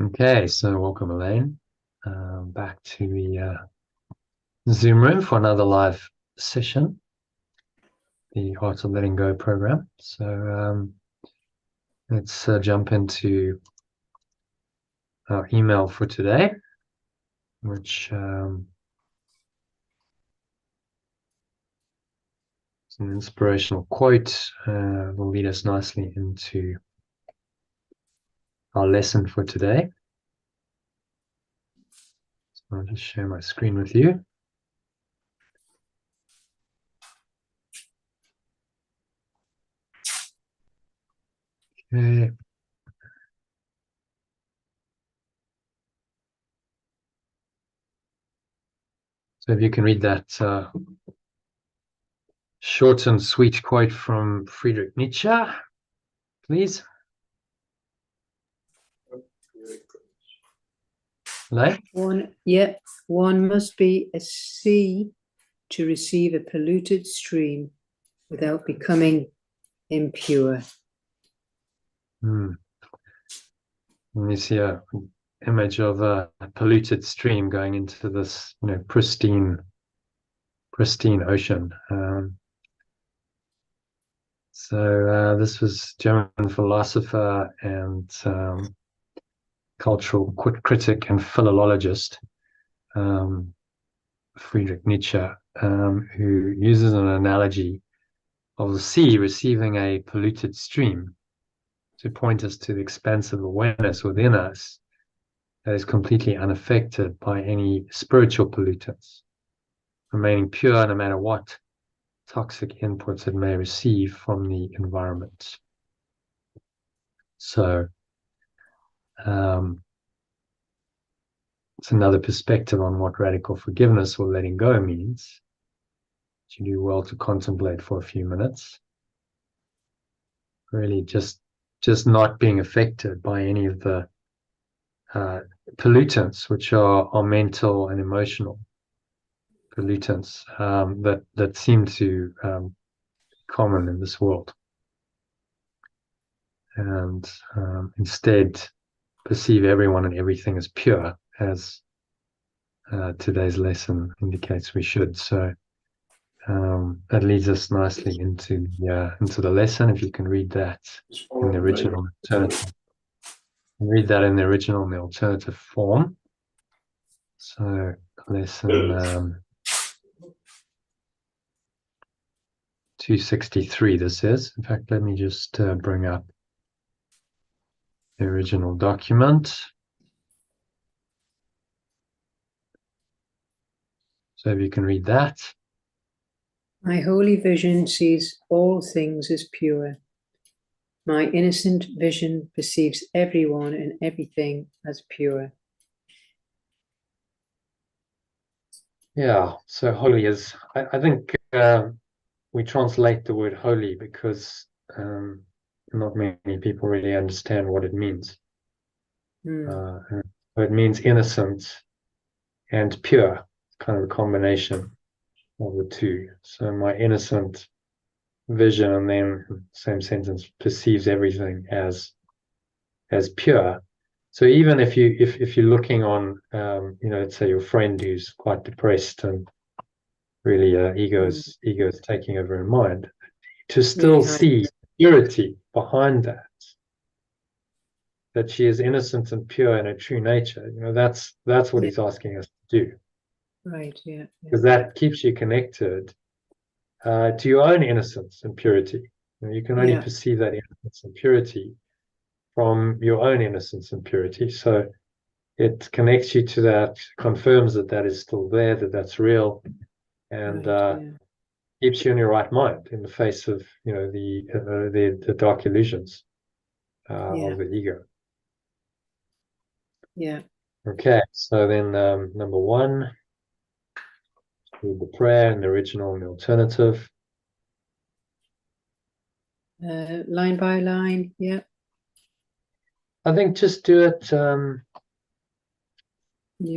Okay, so welcome Elaine, back to the Zoom room for another live session, the Art of Letting Go program. So let's jump into our email for today, which is an inspirational quote, will lead us nicely into our lesson for today. So I'll just share my screen with you. Okay. So if you can read that short and sweet quote from Friedrich Nietzsche, please. Hello? One must be a sea to receive a polluted stream without becoming impure. And you see an image of a polluted stream going into this, pristine ocean. So this was German philosopher and cultural critic and philologist Friedrich Nietzsche, who uses an analogy of the sea receiving a polluted stream to point us to the expansive awareness within us that is completely unaffected by any spiritual pollutants, remaining pure no matter what toxic inputs it may receive from the environment. So it's another perspective on what radical forgiveness or letting go means. You do well to contemplate for a few minutes. Really just not being affected by any of the pollutants, which are mental and emotional pollutants that seem to common in this world, and instead perceive everyone and everything as pure, as today's lesson indicates we should. So that leads us nicely into the lesson. If you can read that in the original alternative, read that in the original and the alternative form. So lesson 263, this is. In fact, let me just bring up the original document. So if you can read that. My holy vision sees all things as pure. My innocent vision perceives everyone and everything as pure. Yeah, so holy is, I think we translate the word holy because not many people really understand what it means. It means innocent and pure, kind of a combination of the two. So my innocent vision, and then same sentence, perceives everything as pure. So even if you're looking on, let's say your friend who's quite depressed and really ego is taking over her mind, to still see purity behind that she is innocent and pure in her true nature. That's what he's asking us to do. Right. Yeah. Because that keeps you connected to your own innocence and purity. You can only perceive that innocence and purity from your own innocence and purity. So it connects you to that, confirms that is still there, that's real, and keeps you in your right mind in the face of the dark illusions of the ego. Yeah. Okay, so then number one, read the prayer in the original and the alternative. Line by line, yeah. I think just do it. The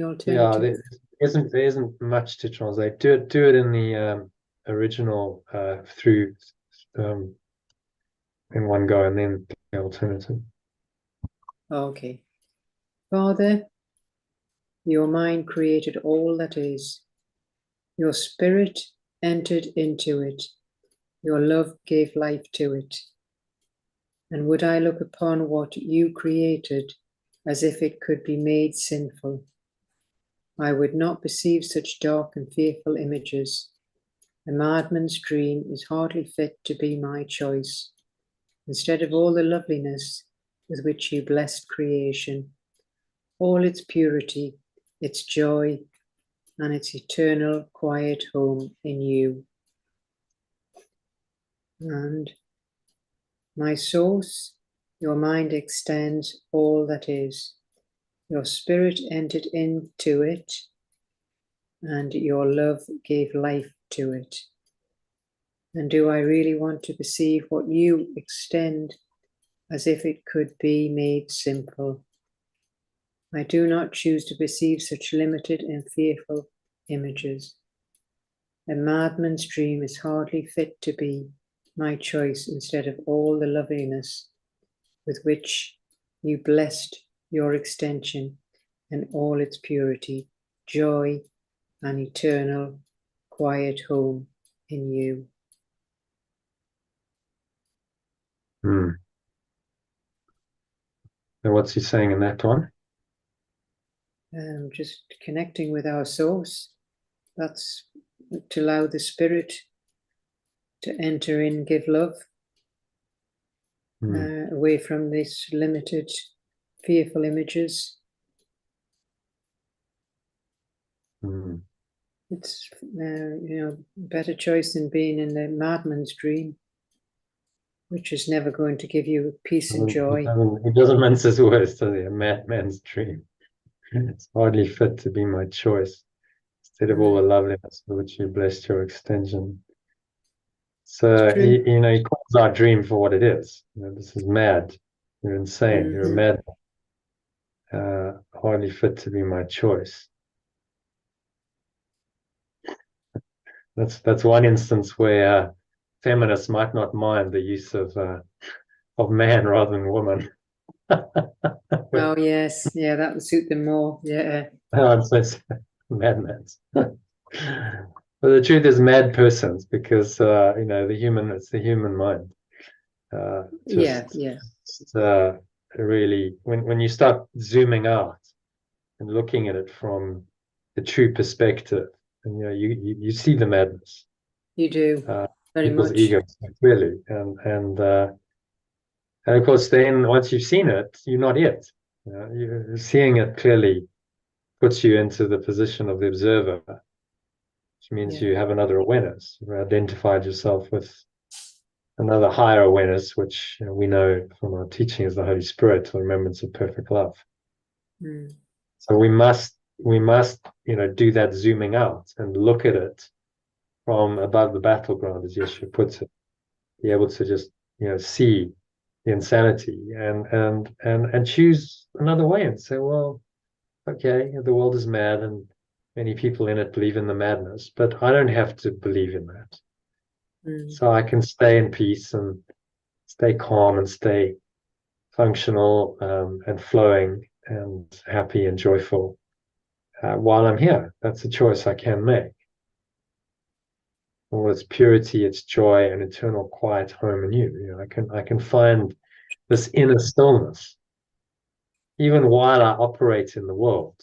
alternative. Yeah, there isn't much to translate. Do it in the original through in one go, and then the alternative. Okay. Father, your mind created all that is. Your spirit entered into it. Your love gave life to it. And would I look upon what you created as if it could be made sinful? I would not perceive such dark and fearful images. A madman's dream is hardly fit to be my choice. Instead of all the loveliness with which you blessed creation, all its purity, its joy, and its eternal quiet home in you. And my source, your mind extends all that is. Your spirit entered into it, and your love gave life to it. And do I really want to perceive what you extend as if it could be made simple? I do not choose to perceive such limited and fearful images. A madman's dream is hardly fit to be my choice instead of all the loveliness with which you blessed your extension and all its purity, joy, and eternal quiet home in you. And what's he saying in that one? Just connecting with our source. That's to allow the spirit to enter in, give love, away from these limited, fearful images. It's better choice than being in the madman's dream, which is never going to give you peace and joy. He doesn't mince his words, does he? A madman's dream. It's hardly fit to be my choice. Instead of all the loveliness with which you blessed your extension. So he calls our dream for what it is. This is mad. You're insane. You're a mad. Hardly fit to be my choice. That's one instance where feminists might not mind the use of man rather than woman. Oh yes, yeah, that would suit them more. Yeah. Madmen. But the truth is, mad persons, because it's the human mind. Really, when you start zooming out and looking at it from the true perspective, and you see the madness. You do very people's much. egos, clearly, and of course, then once you've seen it, you're not it. You're seeing it clearly puts you into the position of the observer, which means you have another awareness. You've identified yourself with another higher awareness, which we know from our teaching is the Holy Spirit, the remembrance of perfect love. So we must do that zooming out and look at it from above the battleground, as Yeshua puts it. Be able to just see the insanity and choose another way and say, well, okay, the world is mad and many people in it believe in the madness, but I don't have to believe in that. So I can stay in peace and stay calm and stay functional and flowing and happy and joyful while I'm here. That's a choice I can make. All its purity, its joy, and eternal quiet home in you. I can find this inner stillness even while I operate in the world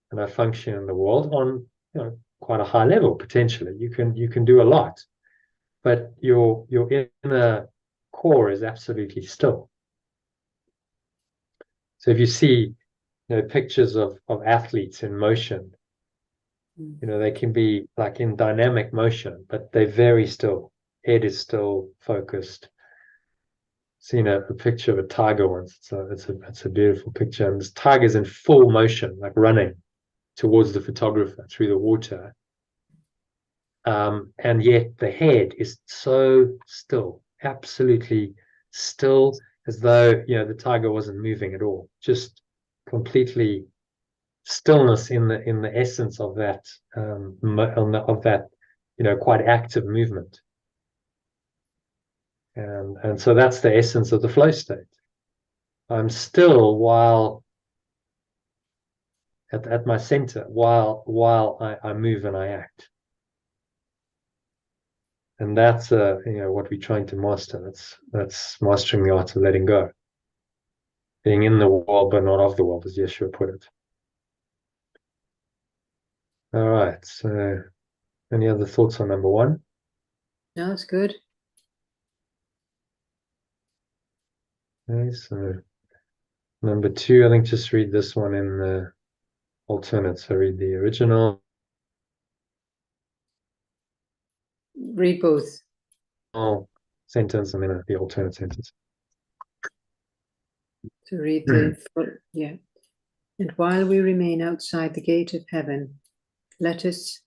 and I function in the world on quite a high level. Potentially, you can do a lot, but your inner core is absolutely still. So if you see pictures of athletes in motion, they can be like in dynamic motion, but they're very still. Head is still focused. Seen a picture of a tiger once. It's a beautiful picture. And this tiger's in full motion, like running towards the photographer through the water. And yet the head is so still, absolutely still, as though the tiger wasn't moving at all. Just completely stillness in the essence of that quite active movement. And so that's the essence of the flow state. I'm still while at my center while I move and I act. And that's what we're trying to master. That's mastering the art of letting go. Being in the world but not of the world, as Yeshua put it. All right. So any other thoughts on number one? No, it's good. Okay, so number two, I think just read this one in the alternate. So read the original. Read both. Sentence and then the alternate sentence. To read the full, yeah. And while we remain outside the gate of heaven, let us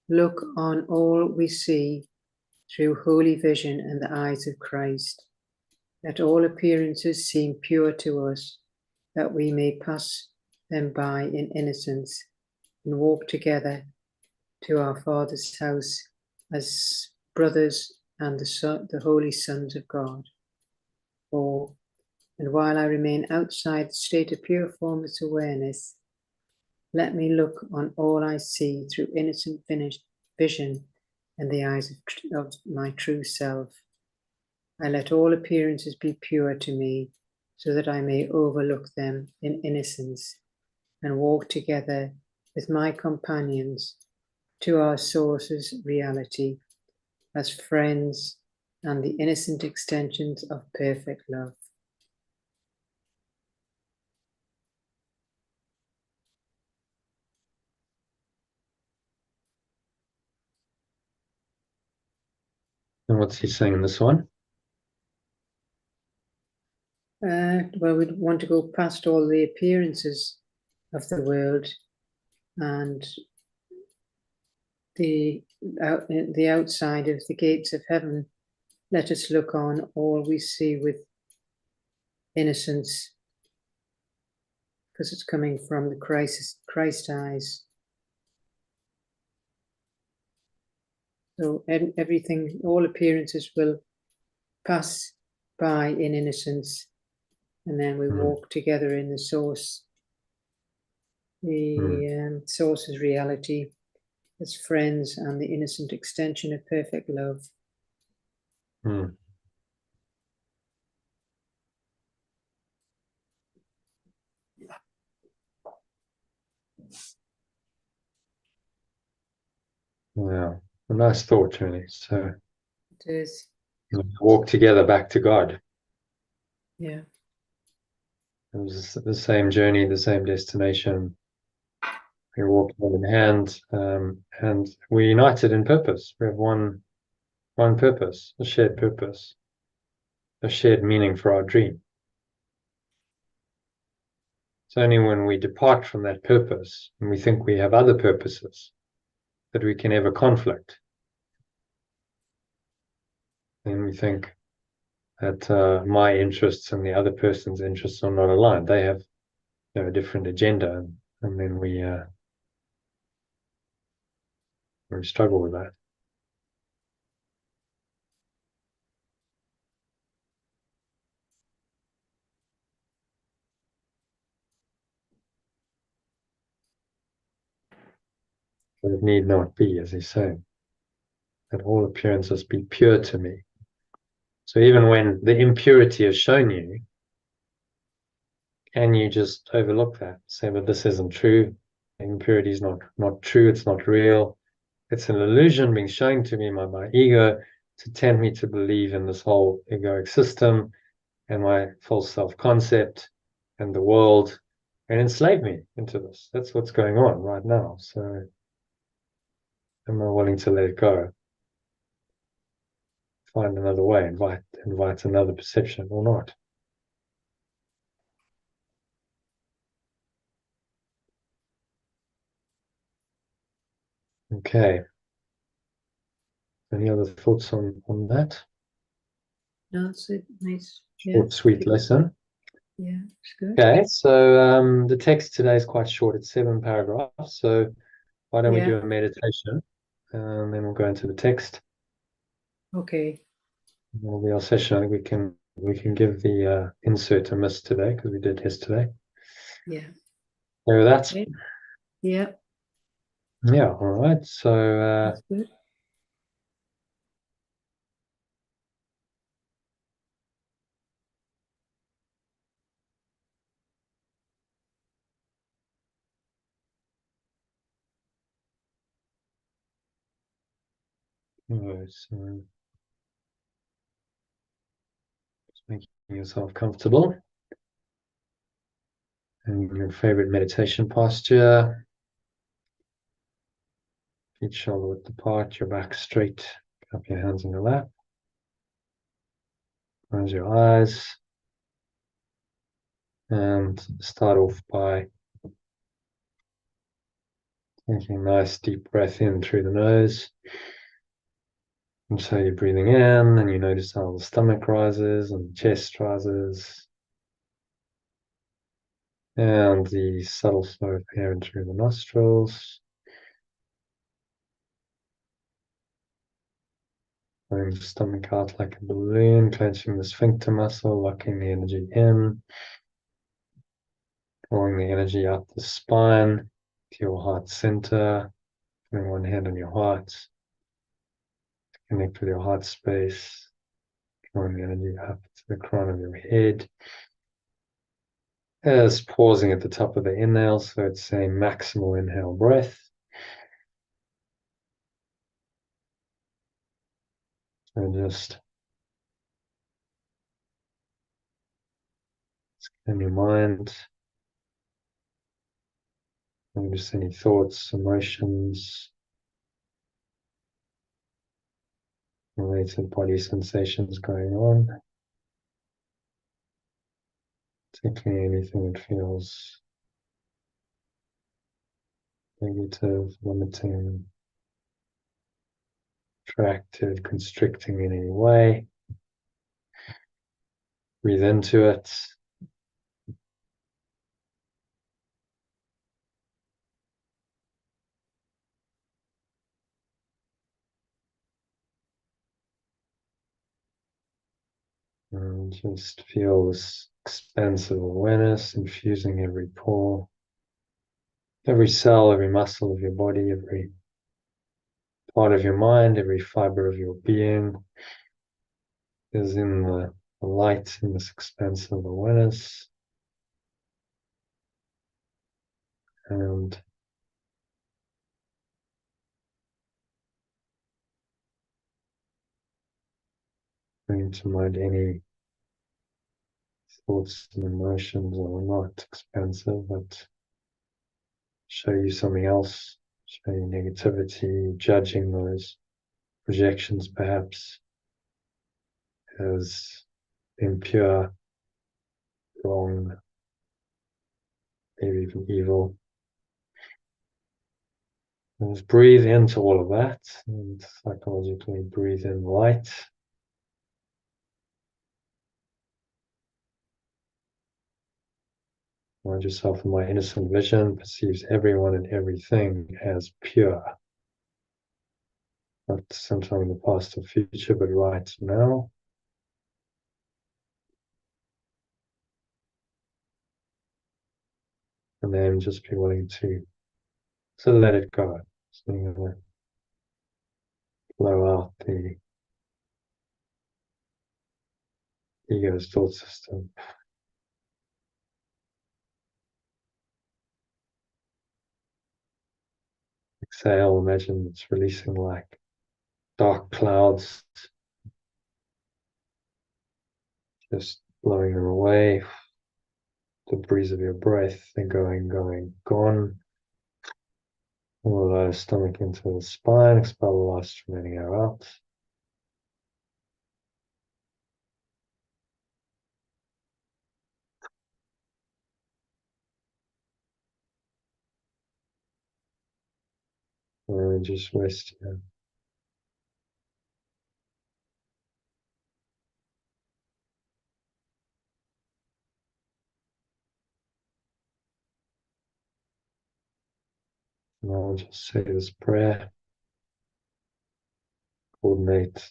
look on all we see through holy vision and the eyes of Christ. Let all appearances seem pure to us, that we may pass them by in innocence and walk together to our Father's house as brothers and the holy sons of God. Or, and while I remain outside the state of pure formless awareness, let me look on all I see through innocent vision and the eyes of my true self. I let all appearances be pure to me, so that I may overlook them in innocence and walk together with my companions to our source's reality as friends and the innocent extensions of perfect love. And what's he saying in this one? Well, we want to go past all the appearances of the world and the outside of the gates of heaven. Let us look on all we see with innocence, because it's coming from the Christ eyes. So everything, all appearances will pass by in innocence, and then we walk together in the source, the source's reality as friends and the innocent extension of perfect love. Wow, a nice thought, really. So It is. Walk together back to God. Yeah. It was the same journey, the same destination. We walked hand in hand, and we're united in purpose. We have one purpose, a shared purpose, a shared meaning for our dream. It's only when we depart from that purpose and we think we have other purposes that we can ever conflict. And we think that my interests and the other person's interests are not aligned. They have a different agenda, and then we struggle with that. But it need not be, as he's saying, that all appearances be pure to me. So even when the impurity is shown you, can you just overlook that? Say, but this isn't true. Impurity is not true. It's not real. It's an illusion being shown to me by my ego to tempt me to believe in this whole egoic system and my false self-concept and the world, and enslave me into this. That's what's going on right now. So am I willing to let it go? Find another way, invite another perception or not? Okay. Any other thoughts on that? No, it's a nice. Short, sweet lesson. Yeah, it's good. Okay, so the text today is quite short. It's 7 paragraphs. So why don't we do a meditation, and then we'll go into the text. Okay. That'll be our session. I think we can give the insert a miss today because we did yesterday. Yeah. So that's Okay. Yeah, yeah, all right. So that's good. so just making yourself comfortable in your favorite meditation posture. Feet shoulder width apart, your back straight, cup your hands in your lap. Close your eyes and start off by taking a nice deep breath in through the nose. And so you're breathing in and you notice how the stomach rises and the chest rises. And the subtle flow of air in through the nostrils. Letting the stomach out like a balloon, clenching the sphincter muscle, locking the energy in. Drawing the energy up the spine to your heart center. Putting one hand on your heart. Connect with your heart space. Drawing the energy up to the crown of your head. As pausing at the top of the inhale, so it's a maximal inhale breath. And just in your mind, notice any thoughts, emotions, related body sensations going on. Particularly anything that feels negative, limiting, attractive, constricting in any way. Breathe into it. And just feel this expansive awareness infusing every pore, every cell, every muscle of your body, every part of your mind, every fiber of your being is in the light in this expansive awareness. And bring to mind any thoughts and emotions that are not expansive, but show you something else, show you negativity, judging those projections perhaps as impure, wrong, maybe even evil. And just breathe into all of that and psychologically breathe in light. Remind yourself that my innocent vision perceives everyone and everything as pure. Not sometime in the past or future, but right now. And then just be willing to let it go. So you're going to blow out the ego's thought system. Exhale, imagine it's releasing like dark clouds, just blowing them away. The breeze of your breath, they're going, gone. All of those stomach into the spine, expel the last remaining air out. And just rest here. And I'll just say this prayer. Coordinate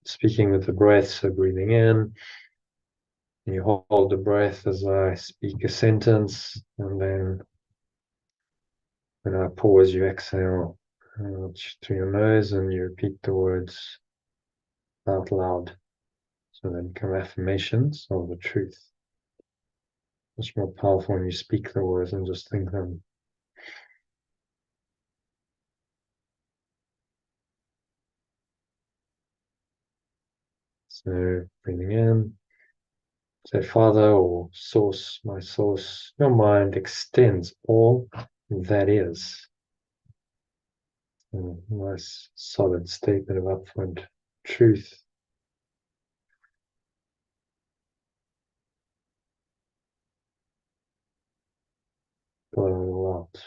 speaking with the breath, so breathing in, You hold the breath as I speak a sentence, and then when I pause, you exhale through your nose and you repeat the words out loud. So they become affirmations of the truth. It's more powerful when you speak the words and just think them. So breathing in, say Father or Source, my Source, your mind extends all that is. A nice solid statement of upfront truth. Blow it all out.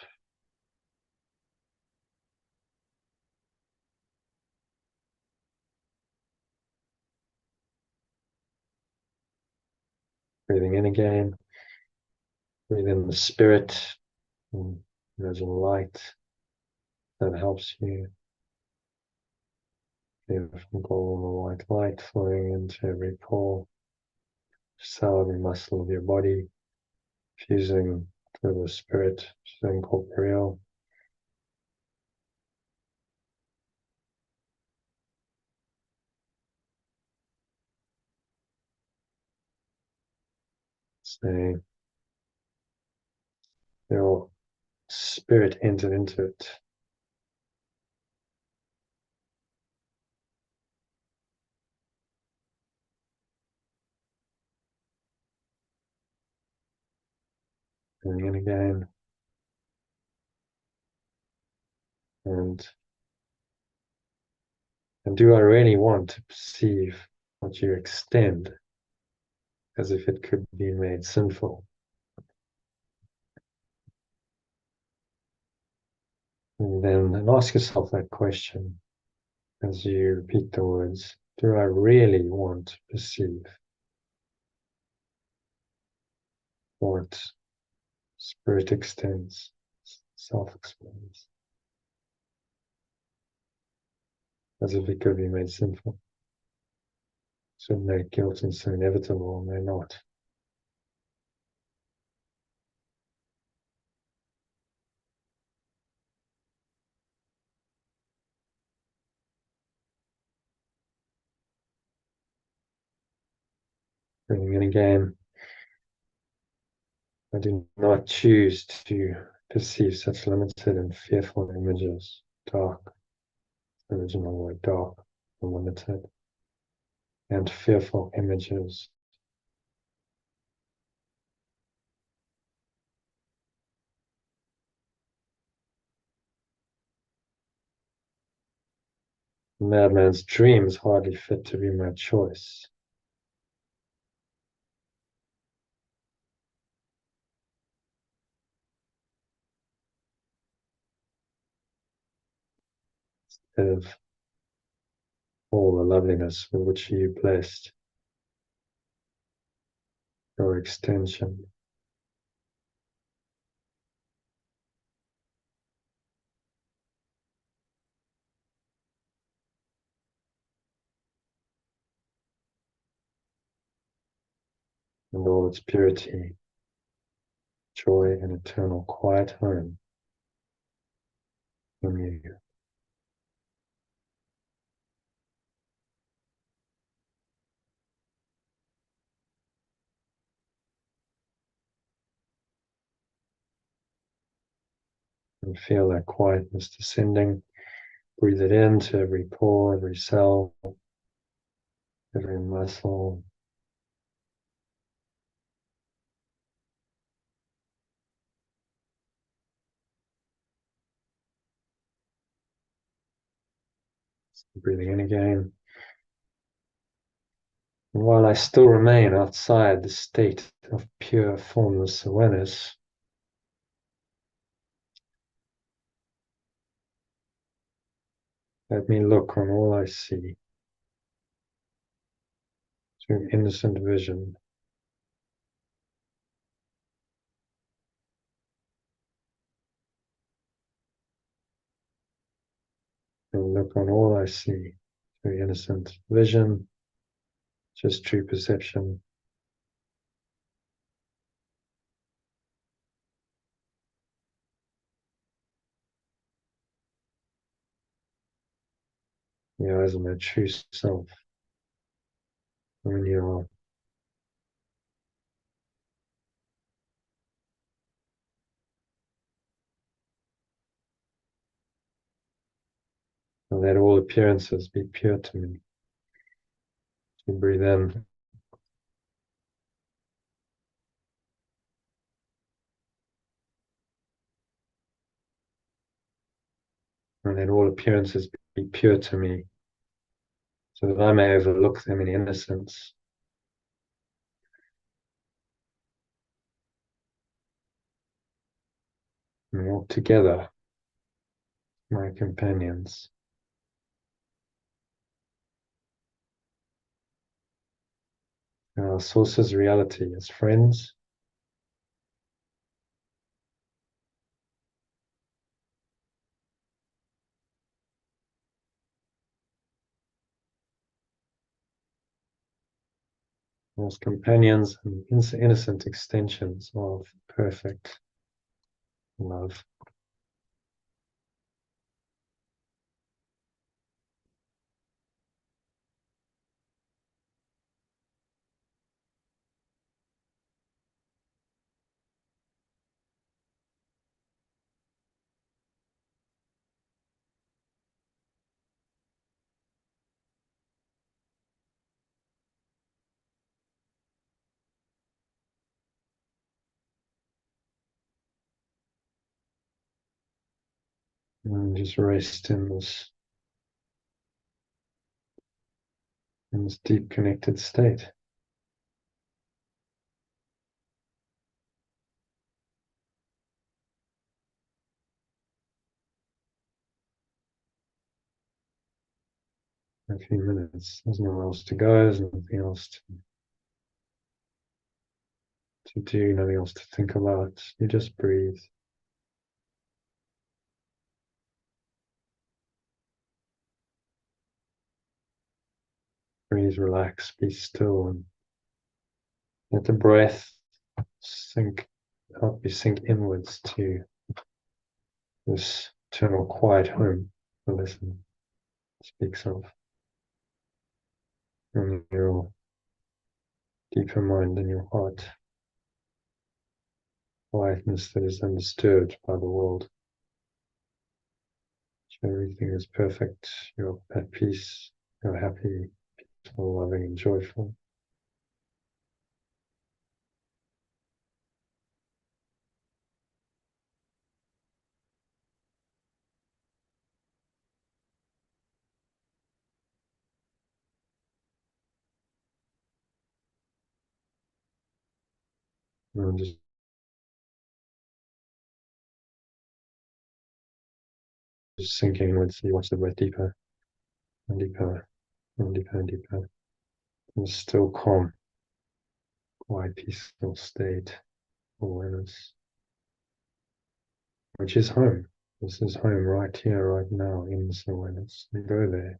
Breathing in again. Breathe in the spirit. And there's a light that helps you. Beautiful golden white light flowing into every pore, cell, every muscle of your body, fusing with the spirit, which is incorporeal. Say your spirit entered into it. Breathing in again. And do I really want to perceive what you extend as if it could be made sinful? And then ask yourself that question as you repeat the words, do I really want to perceive what spirit extends, self-explains, as if it could be made sinful? So make guilt and sin inevitable, and they're not. Breathing in again. I do not choose to perceive such limited and fearful images. Dark, original word dark, limited, and fearful images. A madman's dream is hardly fit to be my choice. Of all the loveliness with which you blessed your extension. And all its purity, joy, and eternal quiet home in you. And feel that quietness descending. Breathe it into every pore, every cell, every muscle. Breathing in again. And while I still remain outside the state of pure formless awareness, let me look on all I see through innocent vision. And look on all I see through innocent vision, just true perception. the eyes of my true self. When you are let all appearances be pure to me. You breathe in and let all appearances be pure to me, so that I may overlook them in innocence. And walk together, my companions. Our source's reality as friends, as companions and innocent extensions of perfect love. And just rest in this deep connected state. A few minutes. There's nowhere else to go, there's nothing else to do, nothing else to think about. You just breathe. Breathe, relax, be still, and let the breath help you sink inwards to this eternal quiet home the lesson speaks of. And your deeper mind and your heart, quietness that is undisturbed by the world. Everything is perfect, you're at peace, you're happy, peaceful, loving, and joyful. And just sinking inwards, you watch the breath deeper and deeper and deeper and deeper. And still calm, quiet, peaceful state, awareness, which is home. This is home right here, right now, in this awareness. You go there.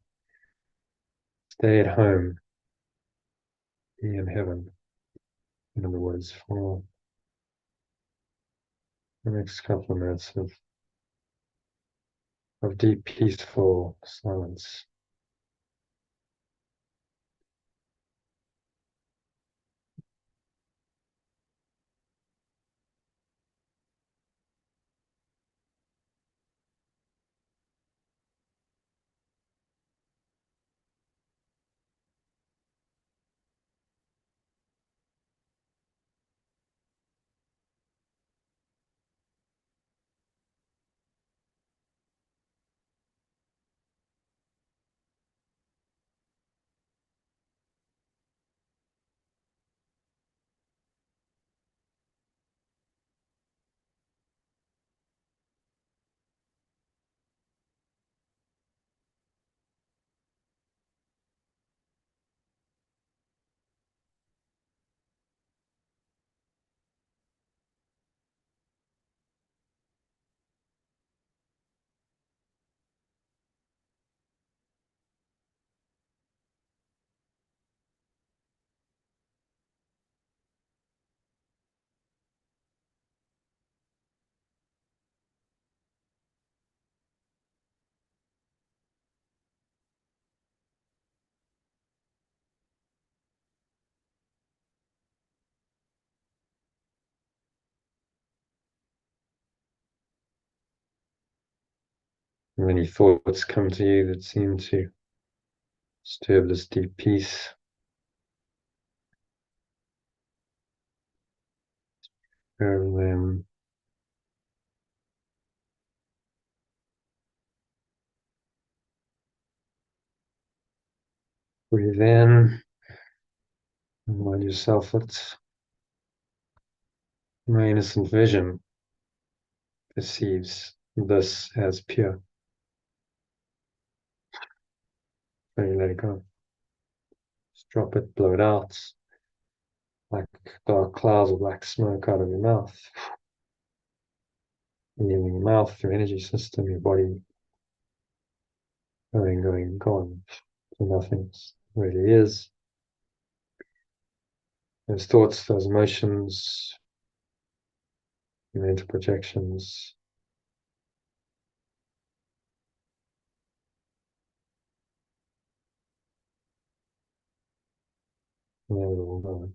Stay at home. Be in heaven. In other words, for the next couple of minutes of deep, peaceful silence. Many thoughts come to you that seem to disturb this deep peace. Observe them. Breathe in. Remind yourself that my innocent vision perceives this as pure. So you let it go. Just drop it, blow it out, like dark clouds of black smoke out of your mouth. Leaving your mouth, your energy system, your body, going, gone. So nothing really is. Those thoughts, those emotions, your mental projections, let it all go.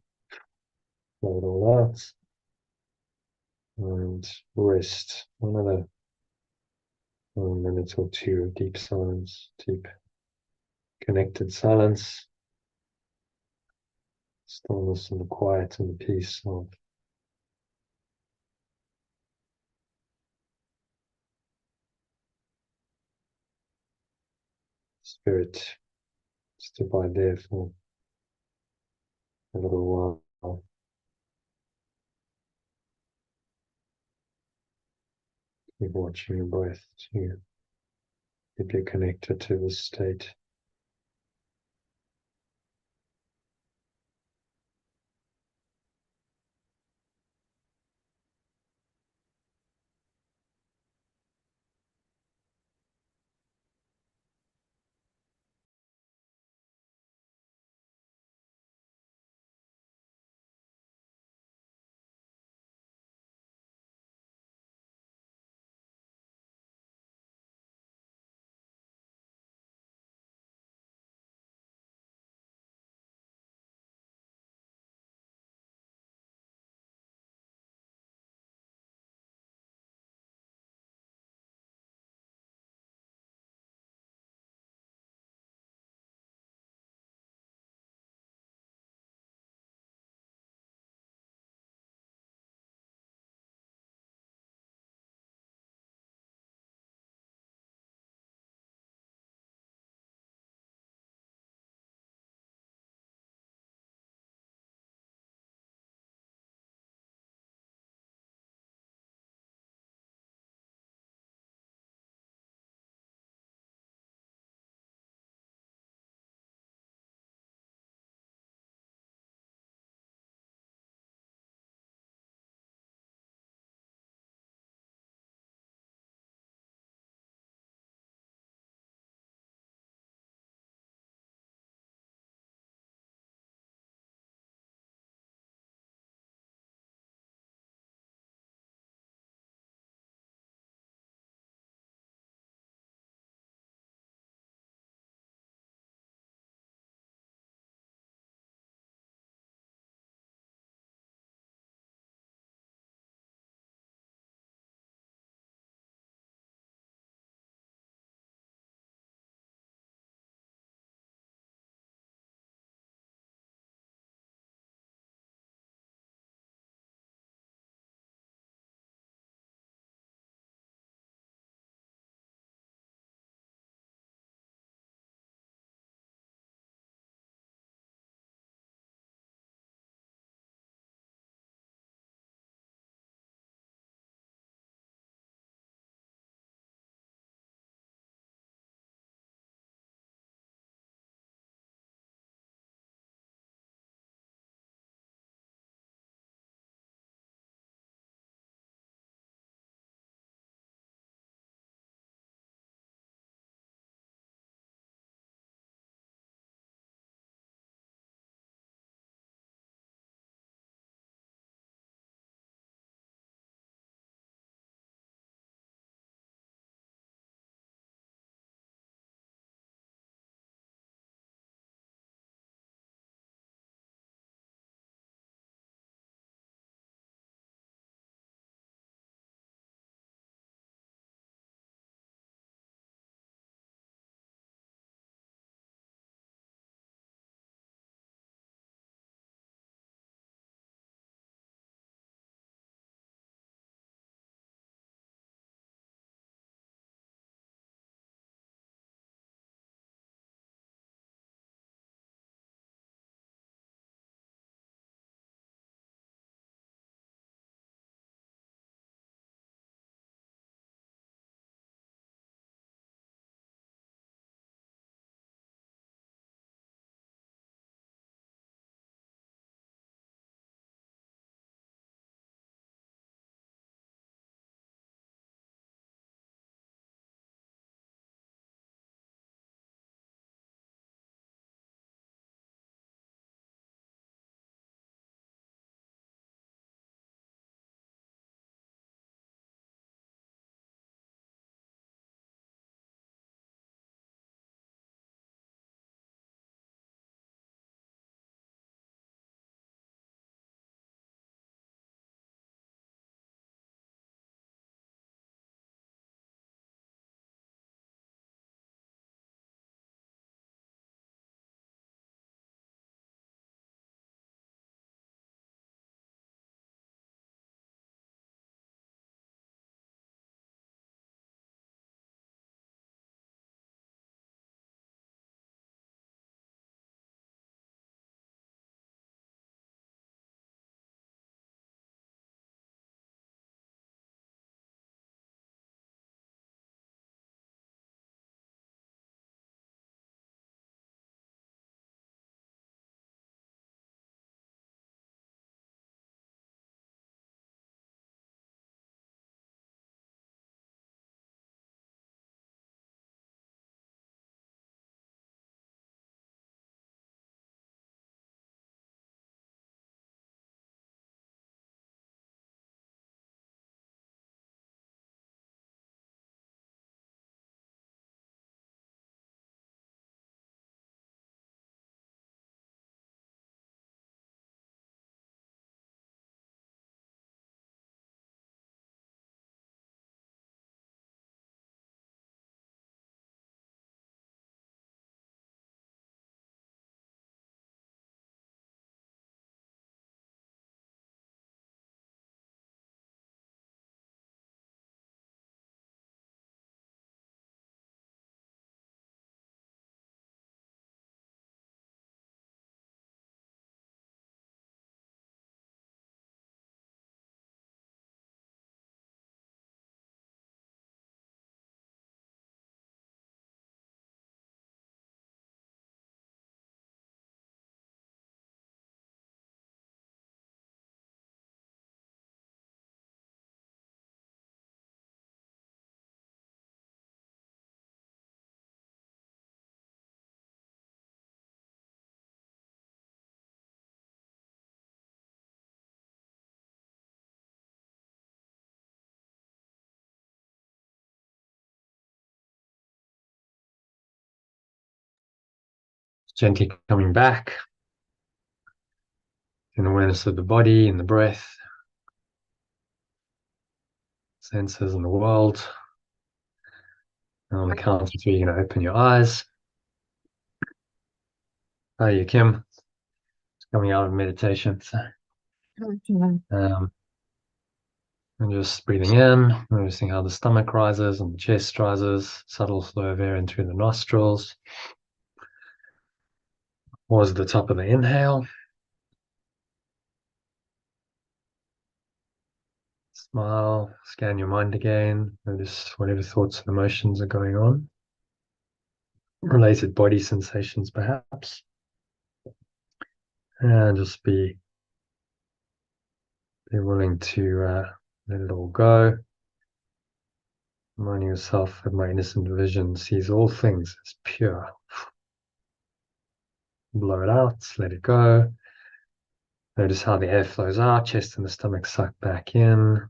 Blow it all out. And rest. Another 1 minute or two of deep silence, deep connected silence, stillness and the quiet and the peace of spirit. Just abide there for a little while. Keep watching your breath to keep you connected to this state. gently coming back in awareness of the body and the breath, senses and the world. And on the count of three, you're going to open your eyes. Hi, you, Kim. It's coming out of meditation. So, and just breathing in, noticing how the stomach rises and the chest rises, subtle flow of air in through the nostrils. Pause at the top of the inhale. Smile, scan your mind again. Notice whatever thoughts and emotions are going on. Related body sensations, perhaps. And just be willing to let it all go. Reminding yourself that my innocent vision sees all things as pure. Blow it out, let it go. Notice how the air flows out, chest and the stomach suck back in.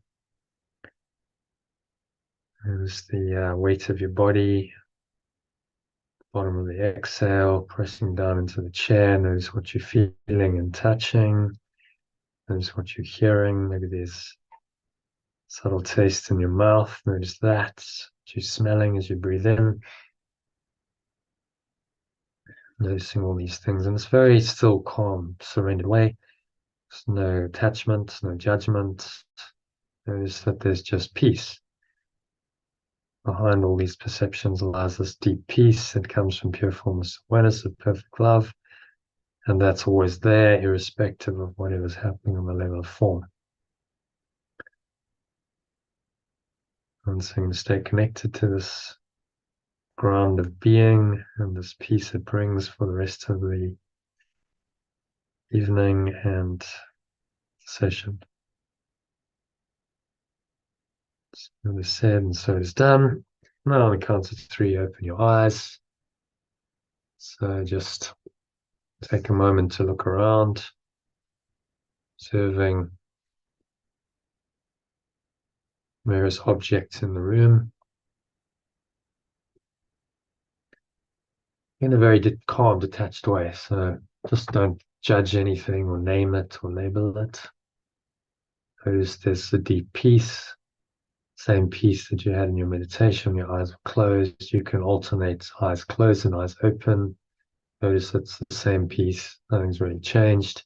Notice the weight of your body, bottom of the exhale, pressing down into the chair. Notice what you're feeling and touching. Notice what you're hearing. Maybe there's subtle taste in your mouth. Notice that. What you're smelling as you breathe in. Noticing all these things in this very still, calm, surrendered way. There's no attachment, no judgment. Notice that there's just peace. Behind all these perceptions lies this deep peace that comes from pure formless awareness of perfect love. And that's always there, irrespective of whatever's happening on the level of form. And so you stay connected to this ground of being and this peace it brings for the rest of the evening and session. So it is said and so it is done. Now on the count of three, open your eyes. So just take a moment to look around, observing various objects in the room in a very calm, detached way. So just don't judge anything or name it or label it. Notice there's a deep peace, same peace that you had in your meditation. Your eyes were closed. You can alternate eyes closed and eyes open. Notice it's the same peace. Nothing's really changed.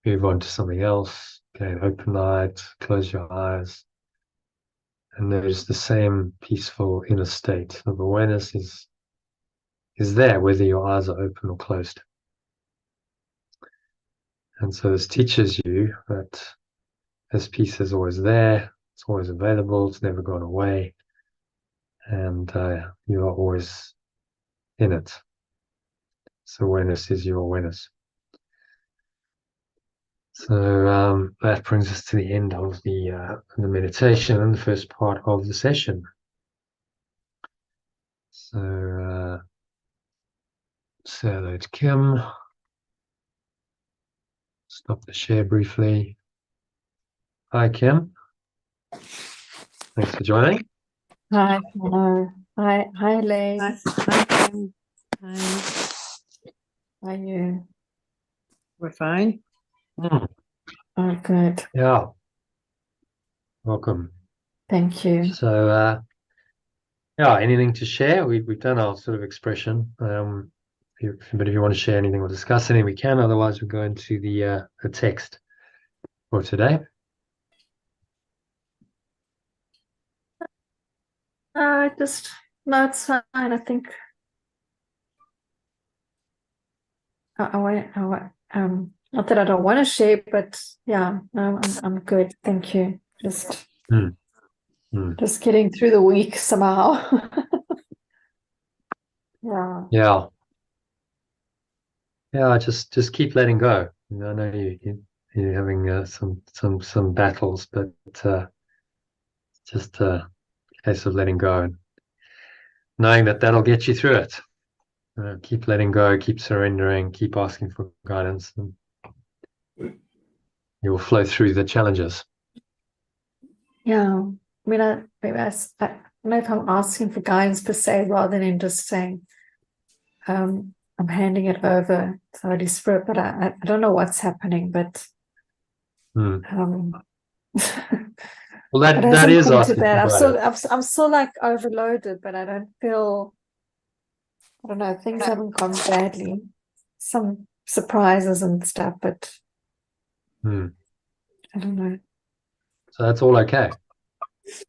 Move on to something else. Again, open-eyed, close your eyes. And notice the same peaceful inner state of awareness is there, whether your eyes are open or closed. And so this teaches you that this peace is always there, it's always available, it's never gone away, and you are always in it. So awareness is your awareness. So that brings us to the end of the meditation and the first part of the session. So say hello to Kim. Stop the share briefly. Hi, Kim. Thanks for joining. Hi, hello. Hi, Lee. Hi, Kim. Hi. How are you? We're fine. Oh, good. Yeah. Welcome. Thank you. So yeah, anything to share? We've done our sort of expression. But if you want to share anything or discuss anything, we can. Otherwise, we'll go into the text for today. No, it's fine. I think not that I don't want to share, but yeah, no, I'm good. Thank you. Just getting through the week somehow. Yeah. Yeah. Just keep letting go. I know you're having some battles, but just a case of letting go and knowing that that'll get you through it. Keep letting go, keep surrendering, keep asking for guidance, and you will flow through the challenges. Yeah. I mean, I don't know if I'm asking for guidance per se, rather than just saying, I'm handing it over to the Holy Spirit, but I don't know what's happening, but Well, it that hasn't is come to asking that. about it. I'm still like overloaded, but I don't feel, I don't know, things haven't gone badly. Some surprises and stuff, but I don't know. So that's all okay.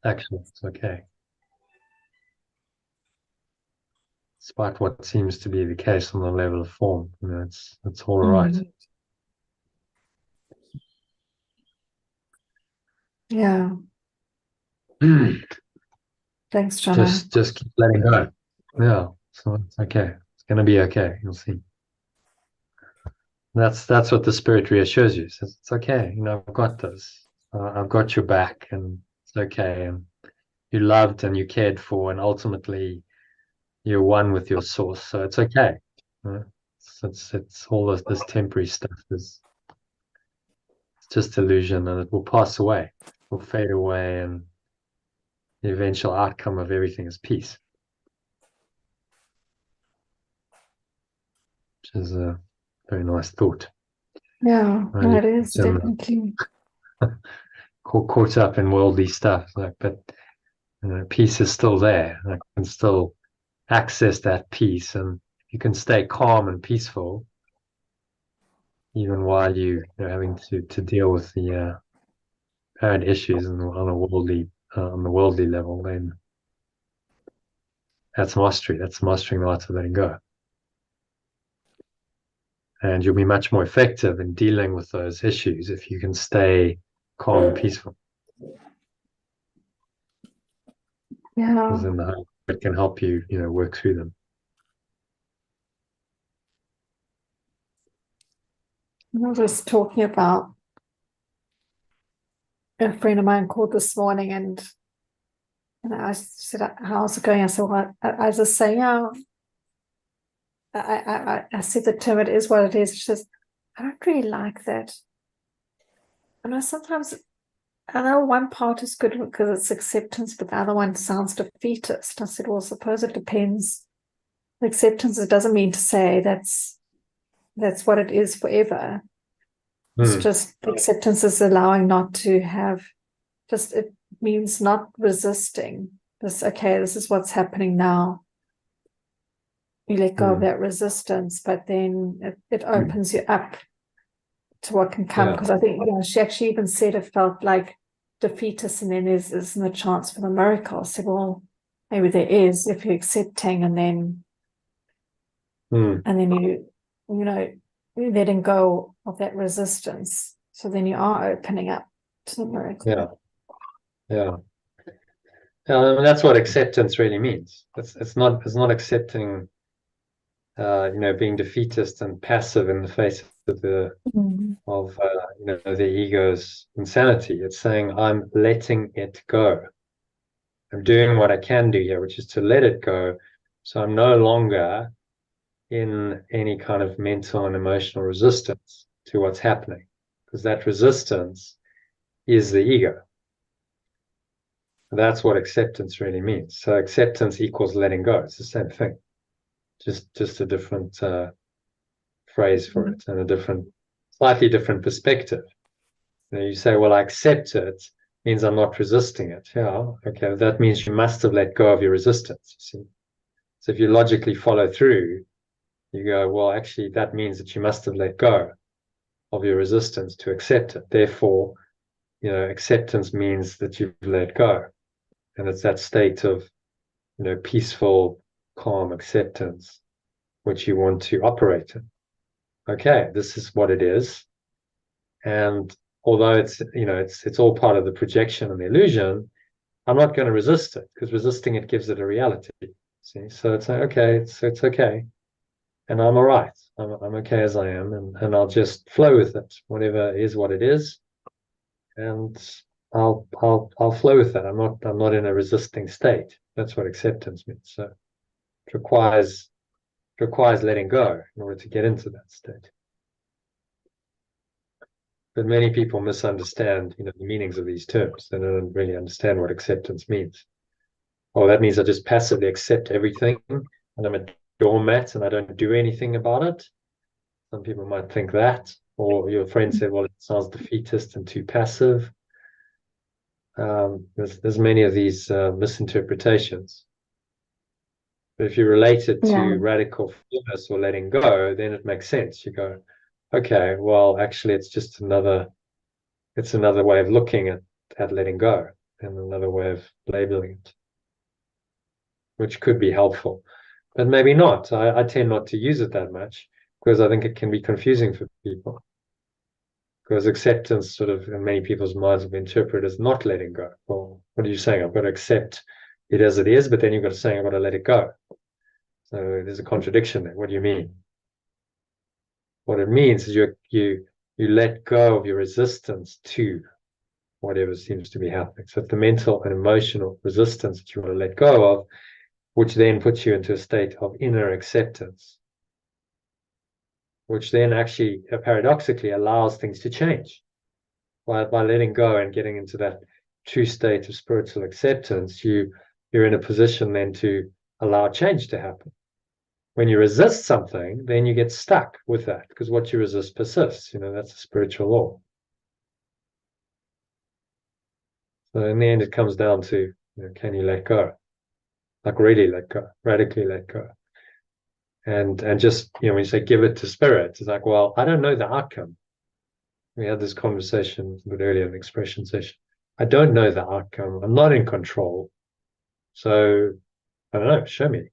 Actually, it's okay. Despite what seems to be the case on the level of form, it's all right. Yeah. Thanks, John. Just keep letting go. Yeah, so it's okay. It's gonna be okay. You'll see. That's what the Spirit reassures you. It says it's okay. I've got this. I've got your back, and it's okay. And you loved and you cared for, and ultimately you're one with your source. So it's okay. It's all this temporary stuff is just illusion, and it will pass away. It will fade away, and the eventual outcome of everything is peace, which is a very nice thought. Yeah, Really, it is definitely. Caught up in worldly stuff, but peace is still there. I can still access that peace, and you can stay calm and peaceful even while you're having to deal with the apparent issues on the worldly level. Then that's mastery. That's mastering the art of letting go. And you'll be much more effective in dealing with those issues if you can stay calm and peaceful. Yeah. Because then it can help you, work through them. I was talking about a friend of mine called this morning, and I said, "How's it going?" I said, "Well, I just say, yeah." I said the term, "It is what it is." She says, "I don't really like that." And sometimes I know one part is good because it's acceptance, but the other one sounds defeatist. I said, "Well, suppose it depends. Acceptance, it doesn't mean to say that's what it is forever. It's just acceptance is allowing not to have, just it means not resisting this. Okay, this is what's happening now. You let go of that resistance, but then it opens you up to what can come. Because I think she actually even said it felt like defeatist, and then there's no chance for the miracle. I said, well, maybe there is if you're accepting, and then you're letting go of that resistance. So then you are opening up to the miracle. Yeah. And that's what acceptance really means. It's not accepting, being defeatist and passive in the face of the ego's insanity. It's saying I'm letting it go. I'm doing what I can do here, which is to let it go. So I'm no longer in any kind of mental and emotional resistance to what's happening, because that resistance is the ego. That's what acceptance really means. So acceptance equals letting go. It's the same thing, just a different phrase for it, and a slightly different perspective. You say, well, I accept it means I'm not resisting it. Yeah, okay, that means you must have let go of your resistance, you see. So if you logically follow through, you go, well, actually, that means that you must have let go of your resistance to accept it. Therefore, acceptance means that you've let go. And it's that state of, peaceful, calm acceptance, which you want to operate in. Okay, this is what it is. And although it's all part of the projection and the illusion, I'm not going to resist it, because resisting it gives it a reality. See, so it's like, okay, it's okay. And I'm all right. I'm okay as I am, and I'll just flow with it. Whatever is what it is. And I'll flow with that. I'm not in a resisting state. That's what acceptance means. So it requires letting go in order to get into that state. But many people misunderstand, the meanings of these terms. They don't really understand what acceptance means. Oh, that means I just passively accept everything, and I'm doormat and I don't do anything about it. Some people might think that, or your friend said, well, it sounds defeatist and too passive. There's many of these misinterpretations. But if you relate it to radical forgiveness or letting go, then it makes sense. You go, okay, well, actually, it's just another way of looking at letting go and another way of labeling it, which could be helpful, but maybe not. I tend not to use it that much because I think it can be confusing for people. Because acceptance sort of in many people's minds will be interpreted as not letting go. Well, what are you saying? I've got to accept it as it is, but then you've got to say I've got to let it go. So there's a contradiction there. What do you mean? What it means is you let go of your resistance to whatever seems to be happening. So it's the mental and emotional resistance that you want to let go of, which then puts you into a state of inner acceptance, which then actually paradoxically allows things to change. By letting go and getting into that true state of spiritual acceptance, you're in a position then to allow change to happen. When you resist something, then you get stuck with that, because what you resist persists. That's a spiritual law. So in the end, it comes down to, can you let go? Like really let go, radically let go. And just, when you say give it to spirit, it's like, well, I don't know the outcome. We had this conversation a bit earlier in the expression session. I don't know the outcome. I'm not in control. So I don't know, show me.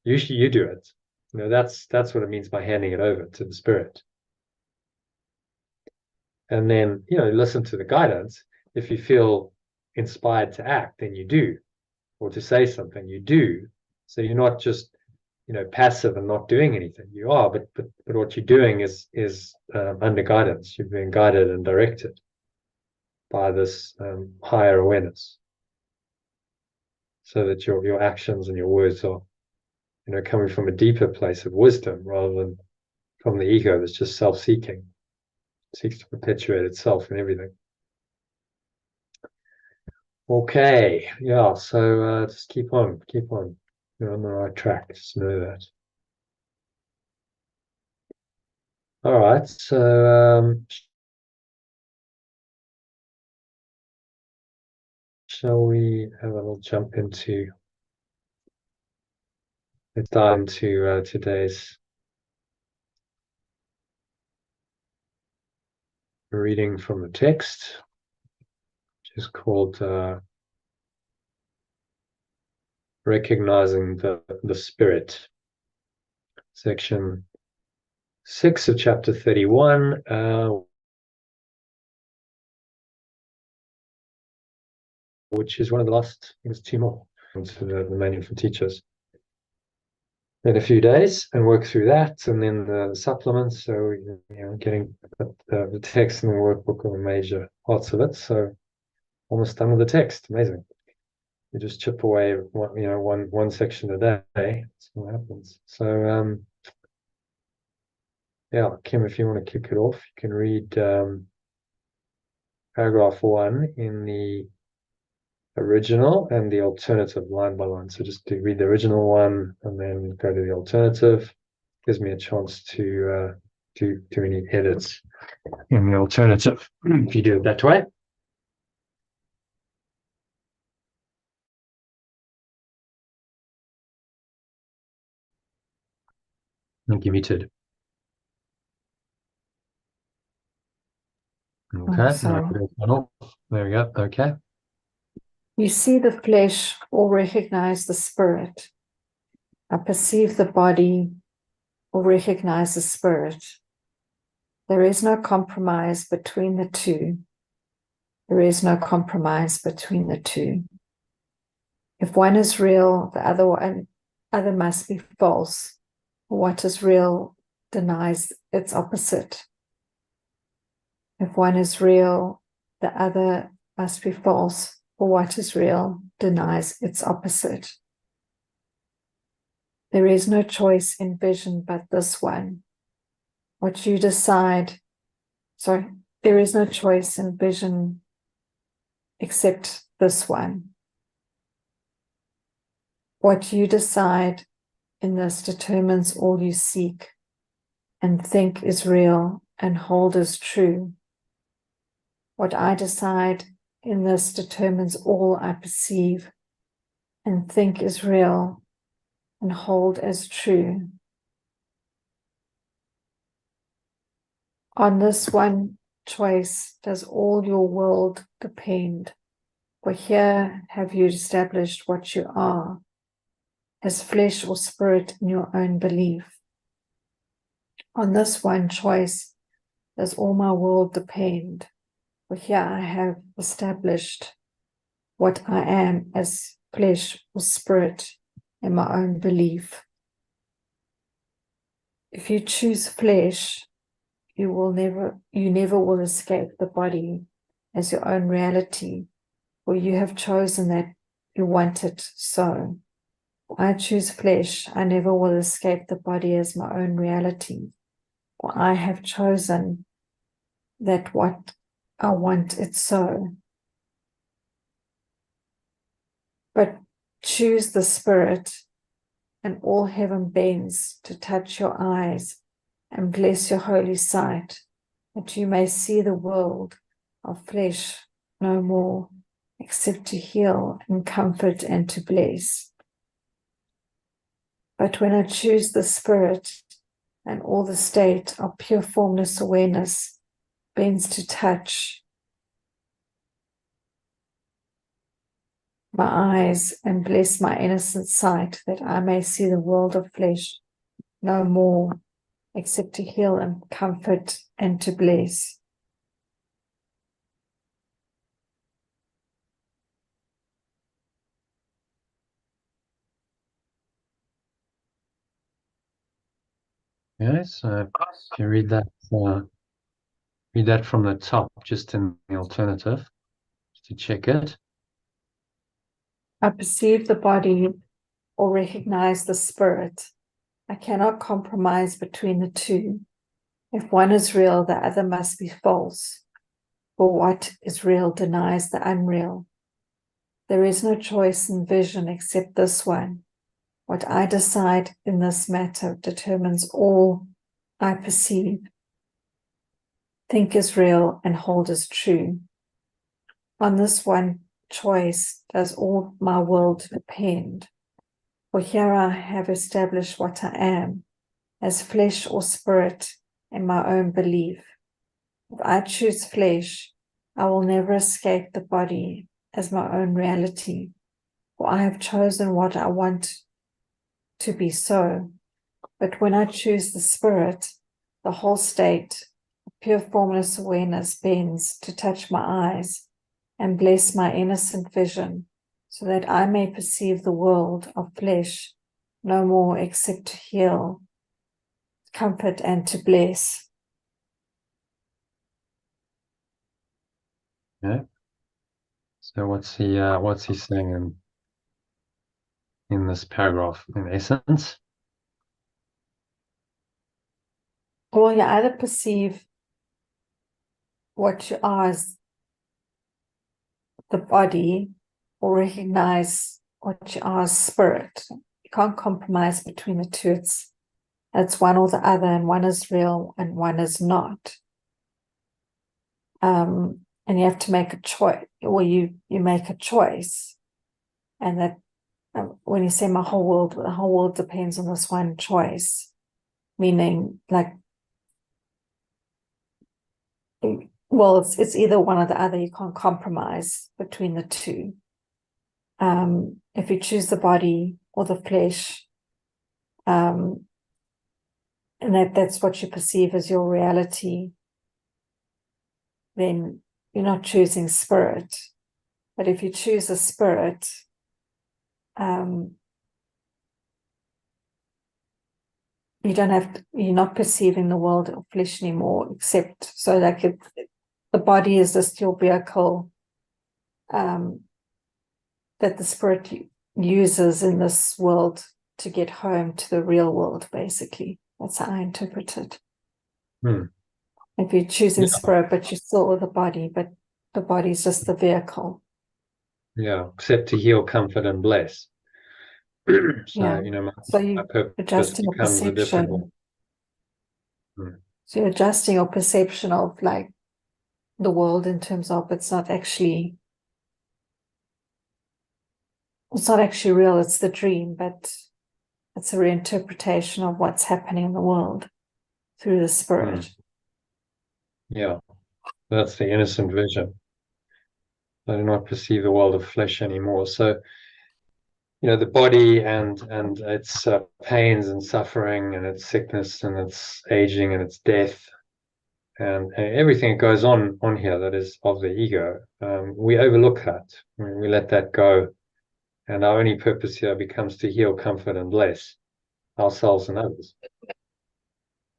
Usually you do it. That's what it means by handing it over to the spirit. And then, listen to the guidance. If you feel inspired to act, then you do. Or to say something, you do. So you're not just, passive and not doing anything. You are, but what you're doing is under guidance. You're being guided and directed by this higher awareness, so that your actions and your words are, coming from a deeper place of wisdom rather than from the ego that's just self-seeking, seeks to perpetuate itself in everything. Okay, yeah. So just keep on. You're on the right track. Just know that. All right, so shall we have a little jump into, let's dive into today's reading from the text, which is called Recognizing the Spirit, section 6 of chapter 31, which is one of the last, I think it's 2 more to the manual for teachers in a few days, and work through that, and then the supplements. So getting the text and the workbook are the major parts of it. So almost done with the text. Amazing. You just chip away one section a day. That's what happens. So yeah, Kim, if you want to kick it off, you can read paragraph 1 in the original and the alternative line by line. So just to read the original one and then go to the alternative. Gives me a chance to do any edits in the alternative if you do it that way. I think you're muted. Okay, sorry. There we go. Okay. You see the flesh or recognize the spirit. I perceive the body or recognize the spirit. There is no compromise between the two. There is no compromise between the two. If one is real, the other must be false. What is real denies its opposite. If one is real, the other must be false. For what is real denies its opposite. There is no choice in vision but this one. What you decide, there is no choice in vision except this one. What you decide in this determines all you seek and think is real and hold as true. What I decide in this determines all I perceive and think is real and hold as true. On this one choice does all your world depend, for here have you established what you are, as flesh or spirit in your own belief. On this one choice does all my world depend, for here I have established what I am as flesh or spirit in my own belief. If you choose flesh, you never will escape the body as your own reality, for you have chosen that you want it so. I choose flesh, I never will escape the body as my own reality, for I have chosen that what I want it so. But choose the spirit, and all heaven bends to touch your eyes and bless your holy sight, that you may see the world of flesh no more, except to heal and comfort and to bless. But when I choose the spirit, and all the state of pure formless awareness bends to touch my eyes and bless my innocent sight, that I may see the world of flesh no more, except to heal and comfort and to bless. Okay, so if you read that from the top, just in the alternative, just to check it. I perceive the body or recognize the spirit. I cannot compromise between the two. If one is real, the other must be false. For what is real denies the unreal. There is no choice in vision except this one. What I decide in this matter determines all I perceive, think is real, and hold as true. On this one choice does all my world depend. For here I have established what I am, as flesh or spirit in my own belief. If I choose flesh, I will never escape the body as my own reality, for I have chosen what I want to be so. But when I choose the spirit, the whole state of pure formless awareness bends to touch my eyes and bless my innocent vision, so that I may perceive the world of flesh no more, except to heal, comfort, and to bless. Yeah. So what's he saying in this paragraph, in essence? Well, you either perceive what you are as the body, or recognize what you are as spirit. You can't compromise between the two. It's one or the other, and one is real and one is not. And you have to make a choice, or you make a choice. And that when you say my whole world, the whole world depends on this one choice, meaning like, well, it's either one or the other. You can't compromise between the two. If you choose the body or the flesh, and that's what you perceive as your reality, then you're not choosing spirit. But if you choose a spirit, you're not perceiving the world of flesh anymore, except so like the body is just your vehicle that the spirit uses in this world to get home to the real world, basically. That's how I interpret it. If you're choosing spirit, but you're still with the body, but the body is just the vehicle. Yeah, except to heal, comfort, and bless. So, Yeah. So my you purpose adjusting your becomes a different one. perception. So you're adjusting your perception of like the world in terms of it's not actually real, it's the dream, but it's a reinterpretation of what's happening in the world through the spirit. Yeah, that's the innocent vision. I do not perceive the world of flesh anymore. So, the body and its pains and suffering and its sickness and its aging and its death and everything that goes on here that is of the ego, we overlook that. We let that go. And our only purpose here becomes to heal, comfort, and bless ourselves and others.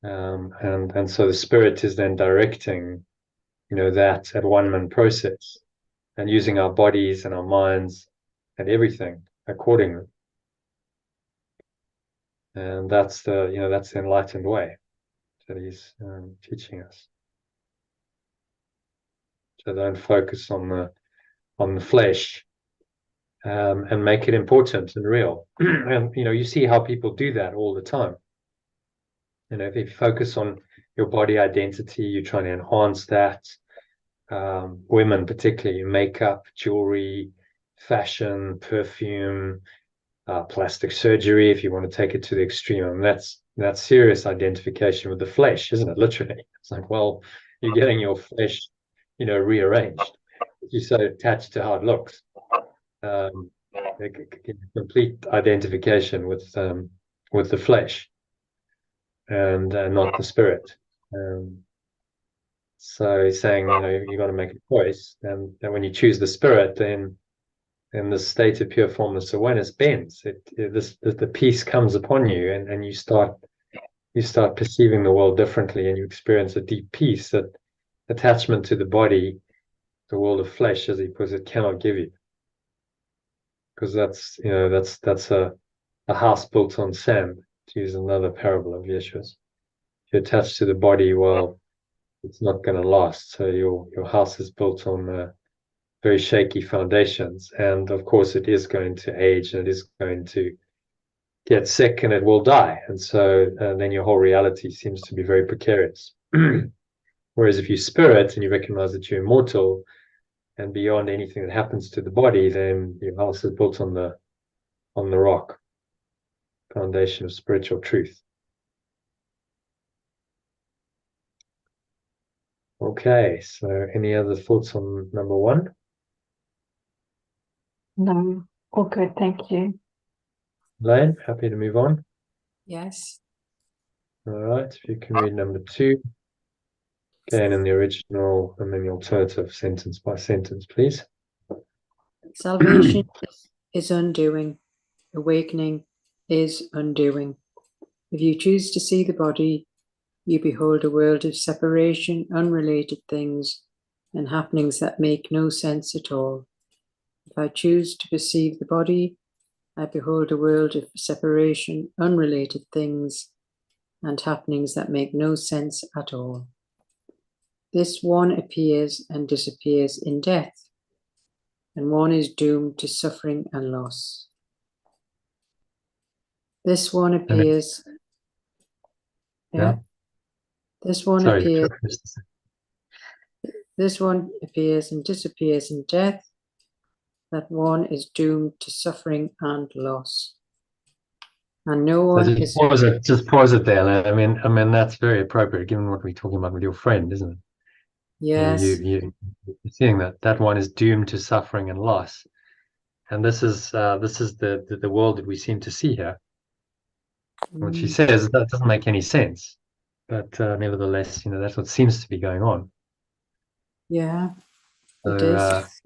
And so the spirit is then directing, that at one-man process and using our bodies and our minds and everything accordingly. And that's the enlightened way that he's teaching us. So don't focus on the flesh, and make it important and real. And you see how people do that all the time. If you focus on your body identity, you're trying to enhance that. Women particularly, makeup, jewelry, fashion, perfume, plastic surgery, if you want to take it to the extreme. And that's serious identification with the flesh, isn't it? Literally, it's like, well, you're getting your flesh, rearranged. You're so attached to how it looks. Complete identification with the flesh and not the spirit. So he's saying, you've got to make a choice, and when you choose the spirit, then the state of pure formless awareness bends. The peace comes upon you, and you start perceiving the world differently, and you experience a deep peace that attachment to the body, the world of flesh, as he puts it, cannot give you. Because that's a house built on sand, to use another parable of Yeshua's. If you're attached to the body, well, it's not going to last. So your house is built on very shaky foundations, and of course it is going to age, and it is going to get sick, and it will die. And so then your whole reality seems to be very precarious. Whereas if you spirit and you recognize that you're immortal and beyond anything that happens to the body, then your house is built on the rock, foundation of spiritual truth. Okay, so any other thoughts on number one? No, all good, thank you. Lane, happy to move on? Yes. All right, if you can read number two. Again, in the original and then the alternative, sentence by sentence, please. Salvation is undoing. Awakening is undoing. If you choose to see the body, you behold a world of separation, unrelated things, and happenings that make no sense at all. If I choose to perceive the body, I behold a world of separation, unrelated things, and happenings that make no sense at all. This one appears and disappears in death, and one is doomed to suffering and loss. This one appears. Yeah. This one Sorry, appears. This one appears and disappears in death. That one is doomed to suffering and loss. And no one is. Just pause it there. I mean that's very appropriate given what we're talking about with your friend, isn't it? Yes. You're seeing that one is doomed to suffering and loss, and this is the world that we seem to see here. What she says, that doesn't make any sense, but nevertheless, that's what seems to be going on. Yeah, it So is.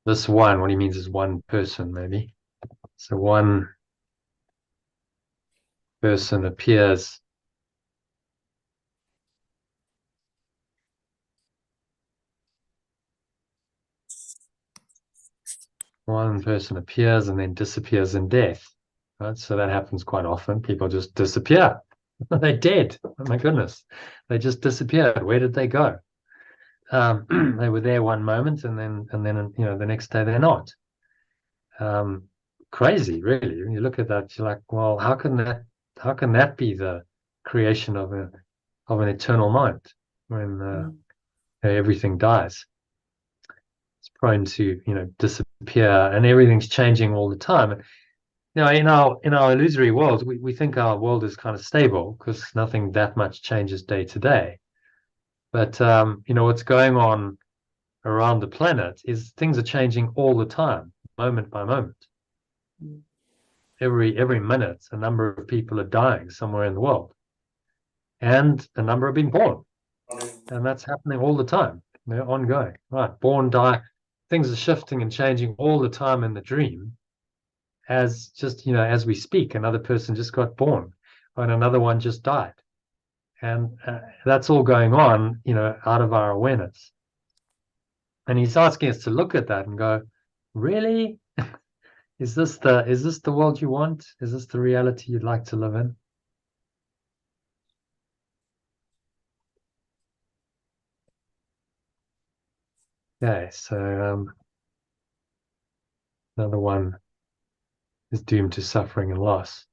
this one, what he means is one person, maybe. So one person appears. One person appears and then disappears in death. Right? So that happens quite often. People just disappear. They're dead. Oh my goodness. They just disappeared. Where did they go? They were there one moment and then the next day they're not. crazy, really. When you look at that, you're like, well, how can that be the creation of an eternal mind when everything dies? It's prone to, disappear, and everything's changing all the time. And, in our illusory world, we think our world is kind of stable because nothing that much changes day to day. But what's going on around the planet is things are changing all the time, moment by moment. Every minute, a number of people are dying somewhere in the world, and a number are being born, and that's happening all the time. Ongoing, right? Born, die. Things are shifting and changing all the time in the dream. As we speak, another person just got born, and another one just died, and that's all going on, out of our awareness. And he's asking us to look at that and go, really? Is this the world you want? Is this the reality you'd like to live in? Okay, so another one is doomed to suffering and loss.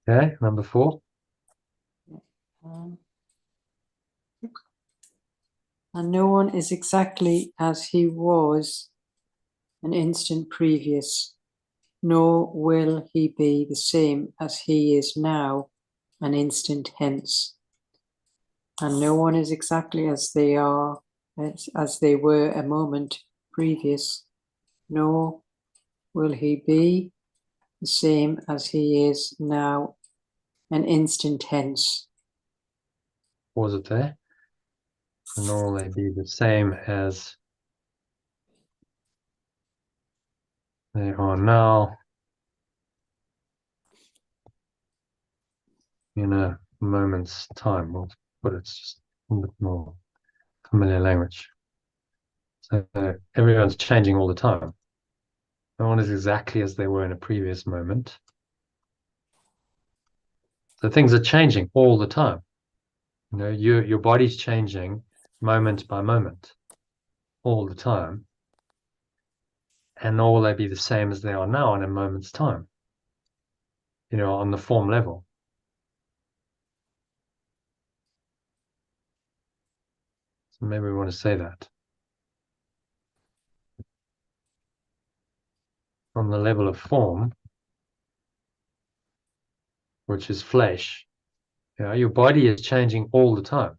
Okay, number 4. And no one is exactly as he was an instant previous, nor will he be the same as he is now an instant hence. And no one is exactly as they were a moment previous, nor will he be the same as he is now an instant hence. Was it there? Nor will they be the same as they are now in a moment's time. We'll put it just a bit more familiar language. So everyone's changing all the time. No one is exactly as they were in a previous moment. So things are changing all the time. Your body's changing moment by moment, all the time. And nor will they be the same as they are now in a moment's time, on the form level. So maybe we want to say that. On the level of form, which is flesh, your body is changing all the time.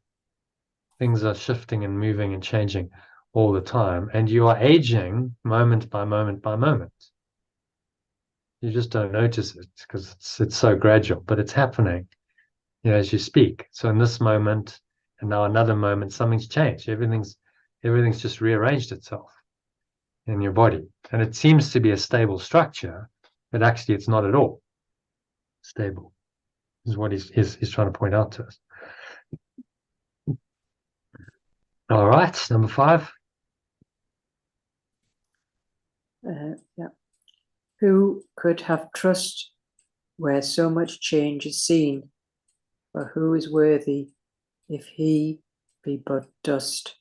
Things are shifting and moving and changing all the time, and you are aging moment by moment by moment. You just don't notice it because it's so gradual, but it's happening, as you speak. So in this moment, and now another moment, something's changed. Everything's just rearranged itself in your body, and it seems to be a stable structure, but actually it's not at all stable. Is what he's trying to point out to us. All right, number 5. Who could have trust where so much change is seen? For who is worthy if he be but dust?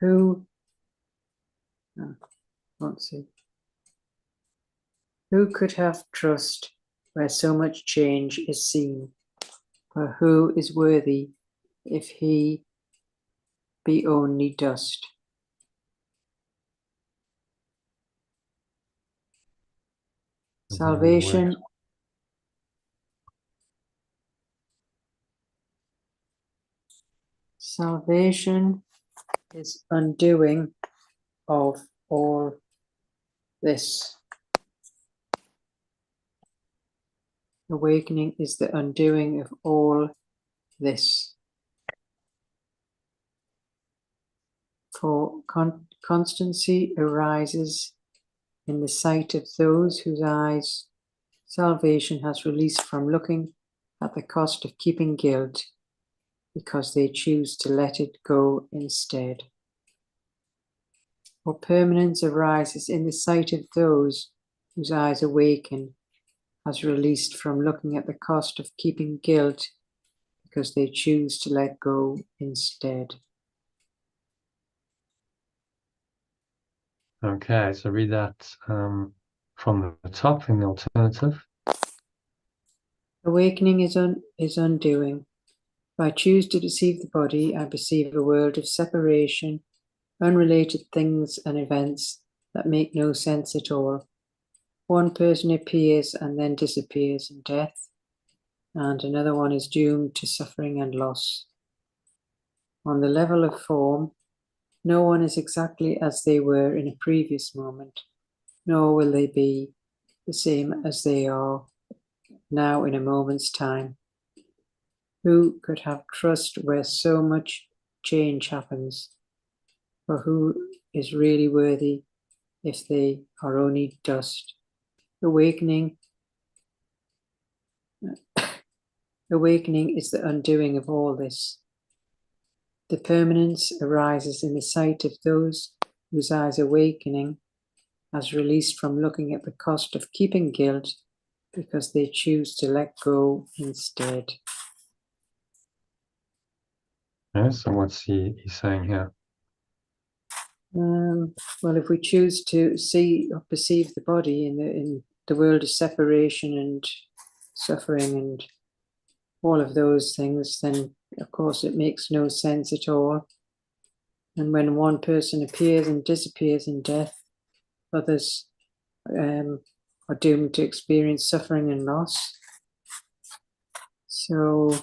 Who could have trust where so much change is seen? For who is worthy if he be only dust? Salvation is undoing of all this. Awakening is the undoing of all this. For constancy arises in the sight of those whose eyes salvation has released from looking at the cost of keeping guilt, because they choose to let it go instead. For permanence arises in the sight of those whose eyes awaken has released from looking at the cost of keeping guilt, because they choose to let go instead. Okay, so read that from the top in the alternative. Awakening is undoing. If I choose to deceive the body, I perceive a world of separation, unrelated things and events that make no sense at all. One person appears and then disappears in death, and another one is doomed to suffering and loss. On the level of form, no one is exactly as they were in a previous moment, nor will they be the same as they are now in a moment's time. Who could have trust where so much change happens? For who is really worthy if they are only dust? Awakening is the undoing of all this. The permanence arises in the sight of those whose eyes awakening has released from looking at the cost of keeping guilt because they choose to let go instead. Yeah, so what's he saying here? Well, if we choose to see or perceive the body in the world of separation and suffering and all of those things, then of course it makes no sense at all. And when one person appears and disappears in death, others are doomed to experience suffering and loss. So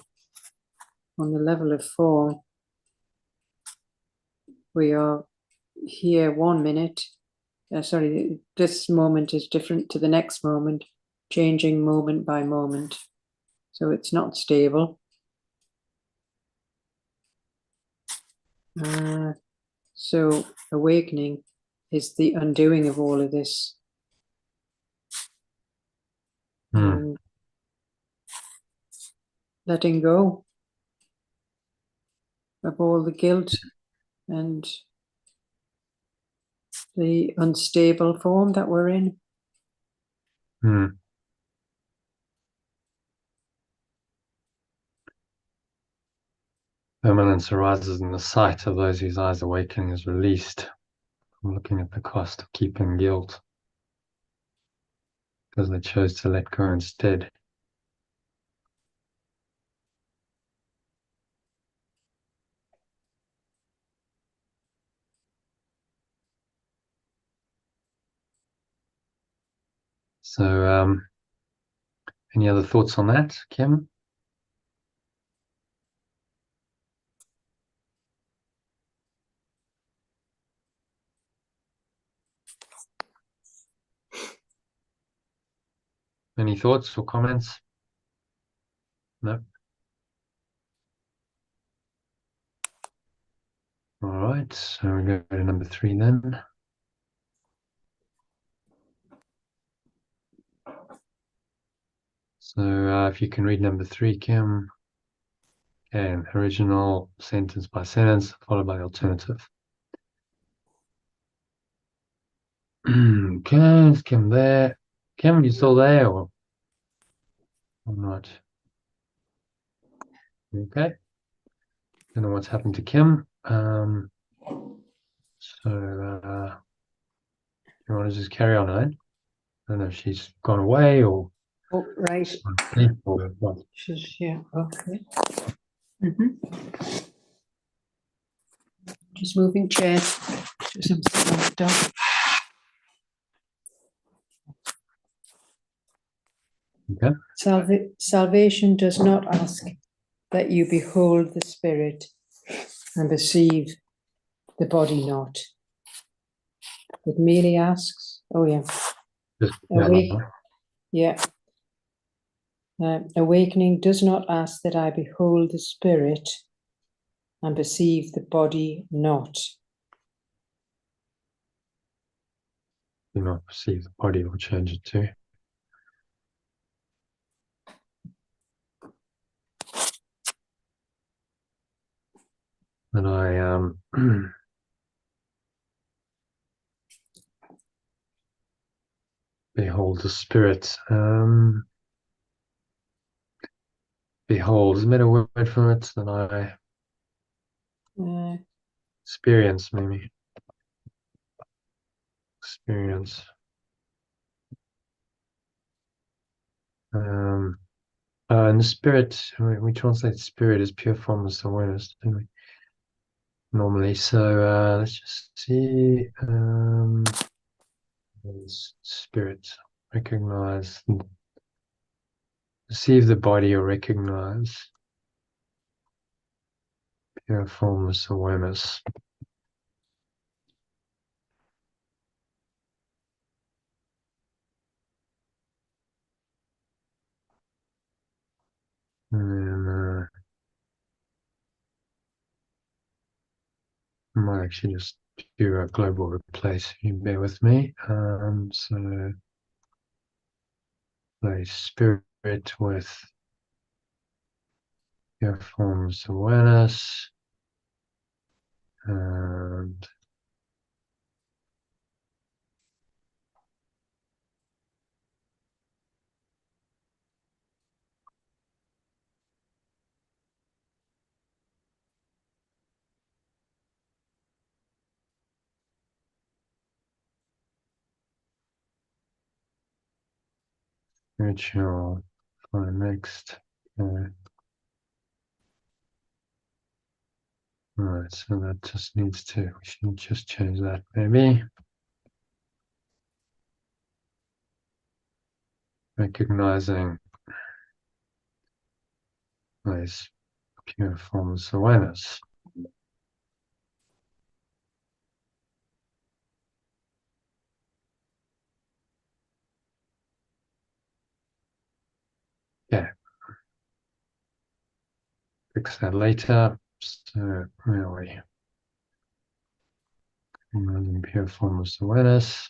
on the level of form, we are here 1 minute. This moment is different to the next moment, changing moment by moment. So it's not stable. So awakening is the undoing of all of this. And letting go of all the guilt and the unstable form that we're in. Permanence arises in the sight of those whose eyes awakening is released from looking at the cost of keeping guilt because they chose to let go instead. So, any other thoughts on that, Kim? Any thoughts or comments? No? All right, so we go to number 3 then. So if you can read number 3, Kim. Okay, original sentence by sentence, followed by alternative. Okay, is Kim there? Kim, you still there or not? Okay. Don't know what's happened to Kim. So you want to just carry on, right? I don't know if she's gone away or right. Or what. She's here. Okay. Just moving chairs. Okay. Salvation does not ask that you behold the spirit and perceive the body not. It merely asks, awakening does not ask that I behold the spirit and perceive the body not. Do not perceive the body, will change it to. And I behold the spirit. Behold is a better word for it than I experience, maybe. experience. And the spirit, we translate spirit as pure formless awareness, don't we? Normally, so let's just see. Spirit, recognize, perceive the body or recognize pure formless awareness. And then I might actually just do a global replace. You bear with me. So place spirit with pure formless awareness, and spiritual. Fine, next. Alright, so that just needs to, we should just change that maybe. Recognizing these pure formless awareness. Yeah. Fix that later. So really, recognizing pure formless awareness.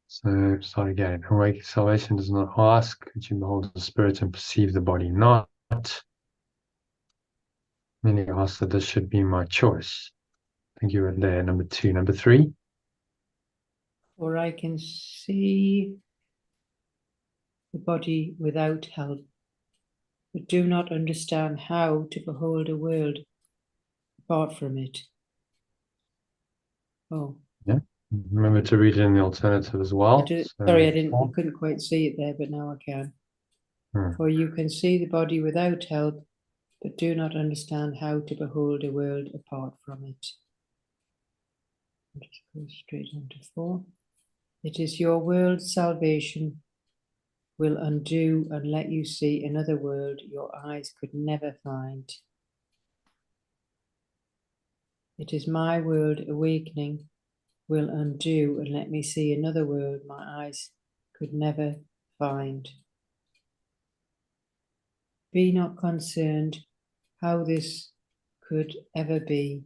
So start again. Awake salvation does not ask that you behold the spirit and perceive the body not. Merely asks that this should be my choice. I think you were there, number 2. Number 3. Or I can see the body without help, but do not understand how to behold a world apart from it. Oh. Yeah. Remember to read it in the alternative as well. Sorry, I couldn't quite see it there, but now I can. For you can see the body without help, but do not understand how to behold a world apart from it. I'll just go straight on to 4. It is your world's salvation will undo and let you see another world your eyes could never find. It is my world awakening will undo and let me see another world my eyes could never find. Be not concerned how this could ever be.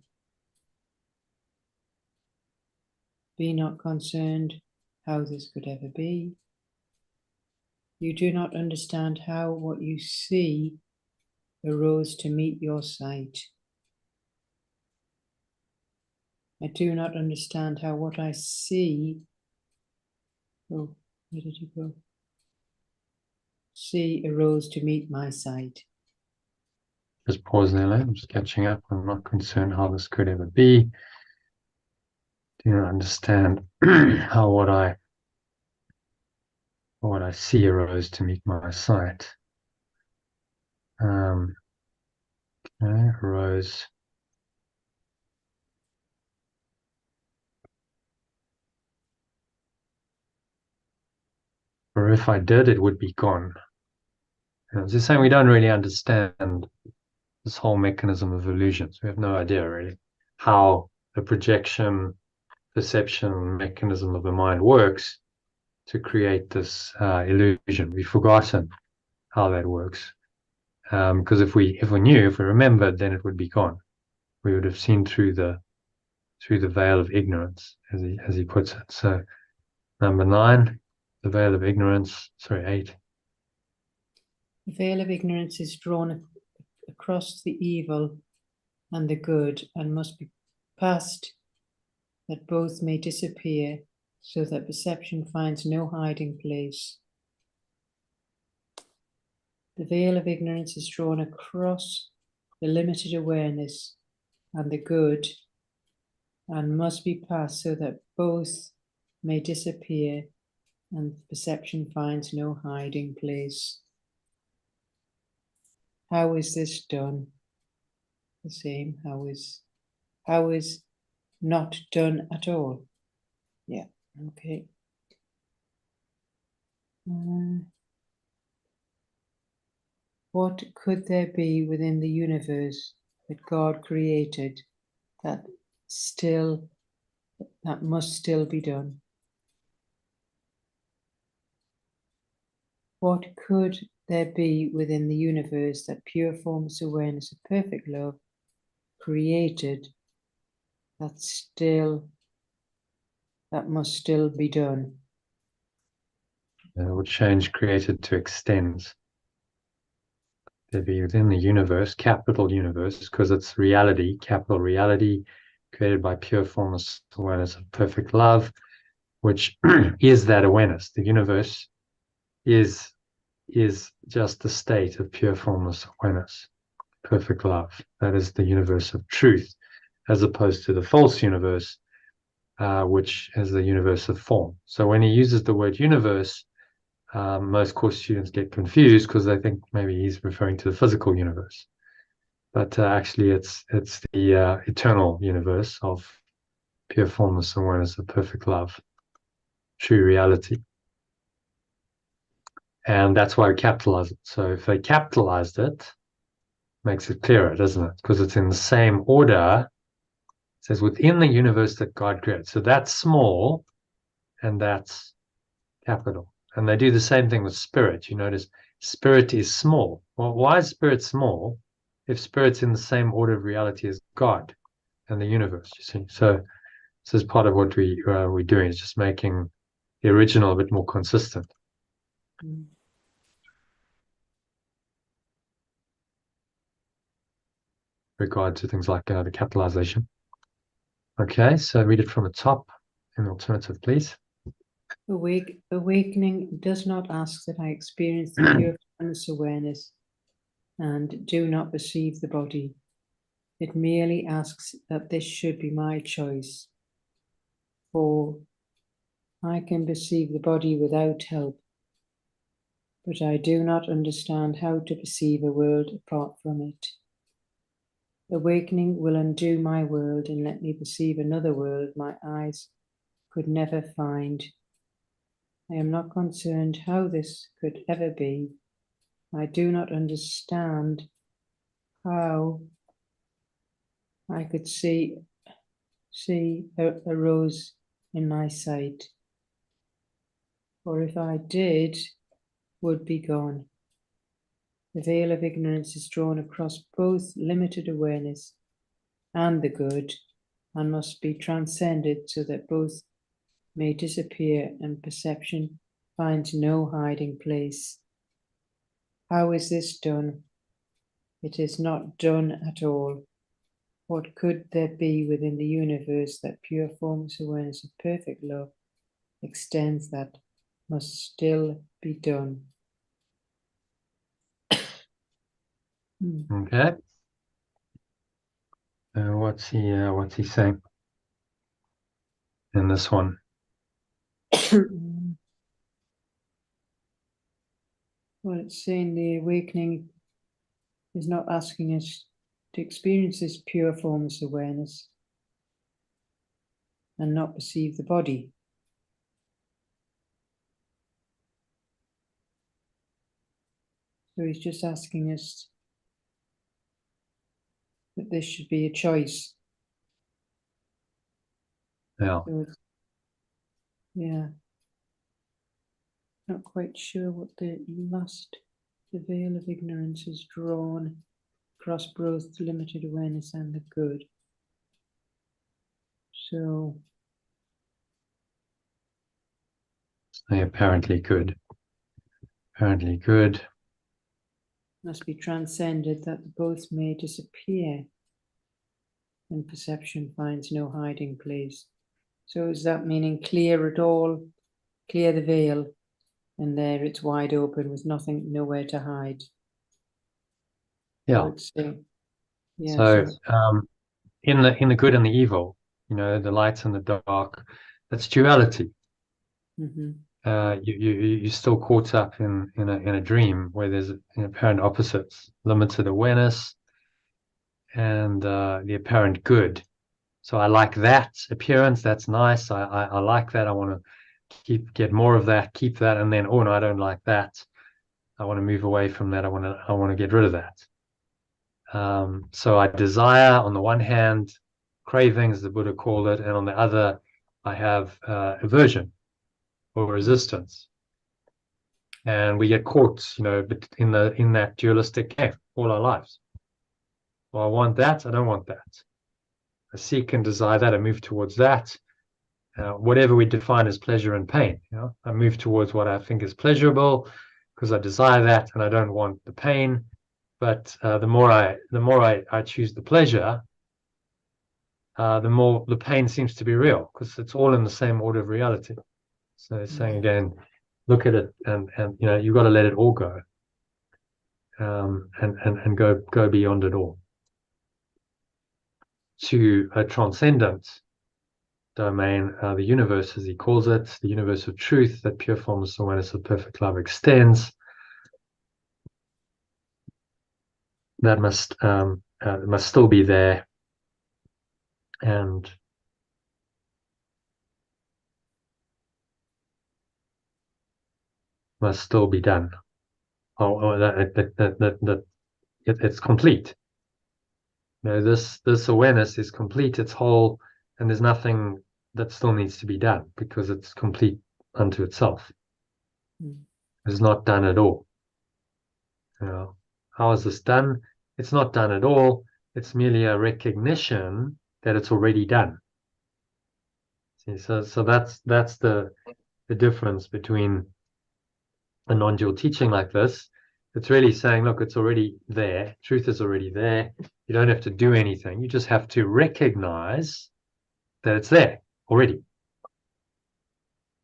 Be not concerned how this could ever be. You do not understand how what you see arose to meet your sight. I do not understand how what I see, oh, where did you go? See arose to meet my sight. Just pause there, I'm just catching up. I'm not concerned how this could ever be. Do not understand how what I see arose to meet my sight. Okay, arose. Or if I did, it would be gone. It's just saying we don't really understand this whole mechanism of illusions. We have no idea really how the projection, perception mechanism of the mind works to create this illusion. We've forgotten how that works. Because if we knew, if we remembered, then it would be gone. We would have seen through the veil of ignorance, as he puts it. So number 9, the veil of ignorance. Sorry, 8. The veil of ignorance is drawn across the evil and the good and must be passed that both may disappear so that perception finds no hiding place. The veil of ignorance is drawn across the limited awareness and the good, and must be passed so that both may disappear and perception finds no hiding place. How is this done? The same. How is not done at all? Yeah, okay. What could there be within the universe that God created that must still be done? What could there be within the universe that pure formless awareness of perfect love created that must still be done? Would change created to extends. There be within the universe, capital universe, because it's reality, capital reality, created by pure formless awareness of perfect love, which is that awareness. The universe is just the state of pure formless awareness, perfect love. That is the universe of truth, as opposed to the false universe, which is the universe of form. So when he uses the word universe, most course students get confused because they think maybe he's referring to the physical universe. But actually it's the eternal universe of pure formless awareness of perfect love, true reality. And that's why we capitalize it. So if they capitalized it, makes it clearer, doesn't it? Because it's in the same order. It says within the universe that God created. So that's small and that's capital. And they do the same thing with spirit. You notice spirit is small. Well, why is spirit small if spirit's in the same order of reality as God and the universe? You see, so this is part of what we're doing, is just making the original a bit more consistent. Regard to things like the capitalization. Okay, so read it from the top in the alternative, please. Awakening does not ask that I experience the pure formless awareness and do not perceive the body. It merely asks that this should be my choice, for I can perceive the body without help, but I do not understand how to perceive a world apart from it. Awakening will undo my world and let me perceive another world my eyes could never find. I am not concerned how this could ever be. I do not understand how I could see a rose in my sight, or if I did, would be gone. The veil of ignorance is drawn across both limited awareness and the good, and must be transcended so that both may disappear and perception finds no hiding place. How is this done? It is not done at all. What could there be within the universe that pure formless awareness of perfect love extends that must still be done? Okay. What's he saying in this one? Well, it's saying the awakening is not asking us to experience this pure formless awareness and not perceive the body. So he's just asking us that this should be a choice. Yeah. So yeah. Not quite sure what the veil of ignorance is drawn across both limited awareness and the good. So They apparently good. Apparently good. Must be transcended that both may disappear and perception finds no hiding place. So is that meaning clear it all, clear the veil, and there it's wide open with nothing, nowhere to hide? Yeah. Yes. So in the good and the evil, the light and the dark, that's duality. Mm-hmm. You're still caught up in a dream where there's apparent opposites: limited awareness and the apparent good. So I like that appearance. That's nice. I like that. I want to get more of that, keep that, and then, oh no, I don't like that. I want to move away from that. I want to get rid of that. So I desire on the one hand, cravings, the Buddha called it, and on the other, I have aversion or resistance, and we get caught, in that dualistic game all our lives. Well, I want that. I don't want that. I seek and desire that. I move towards that. Whatever we define as pleasure and pain, I move towards what I think is pleasurable because I desire that and I don't want the pain. But the more I choose the pleasure, the more the pain seems to be real because it's all in the same order of reality. So it's saying again, look at it and you've got to let it all go, and go beyond it all to a transcendent domain, the universe, as he calls it, the universe of truth, that pure formless awareness of perfect love extends. That must still be there, and must still be done. It's complete. This awareness is complete. It's whole, and there's nothing that still needs to be done because it's complete unto itself. It's not done at all. How is this done? It's not done at all. It's merely a recognition that it's already done. See, so that's the difference between a non-dual teaching like this. It's really saying, look, it's already there. Truth is already there. You don't have to do anything. You just have to recognize that it's there already.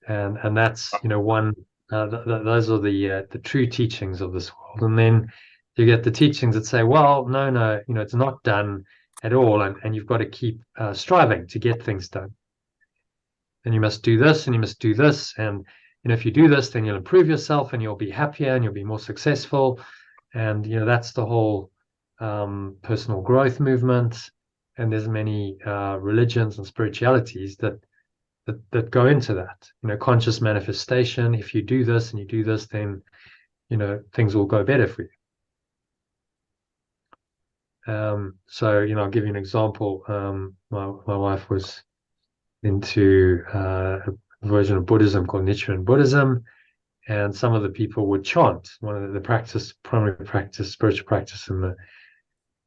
And that's one. Those are the true teachings of this world. And then you get the teachings that say, well, no, it's not done at all, and you've got to keep striving to get things done. And you must do this, and you must do this, and if you do this, then you'll improve yourself, and you'll be happier, and you'll be more successful. And that's the whole personal growth movement. And there's many religions and spiritualities that go into that. Conscious manifestation. If you do this and you do this, then things will go better for you. So I'll give you an example. My wife was into a version of Buddhism called Nichiren Buddhism, and some of the people would chant. One of the primary practice, spiritual practice in the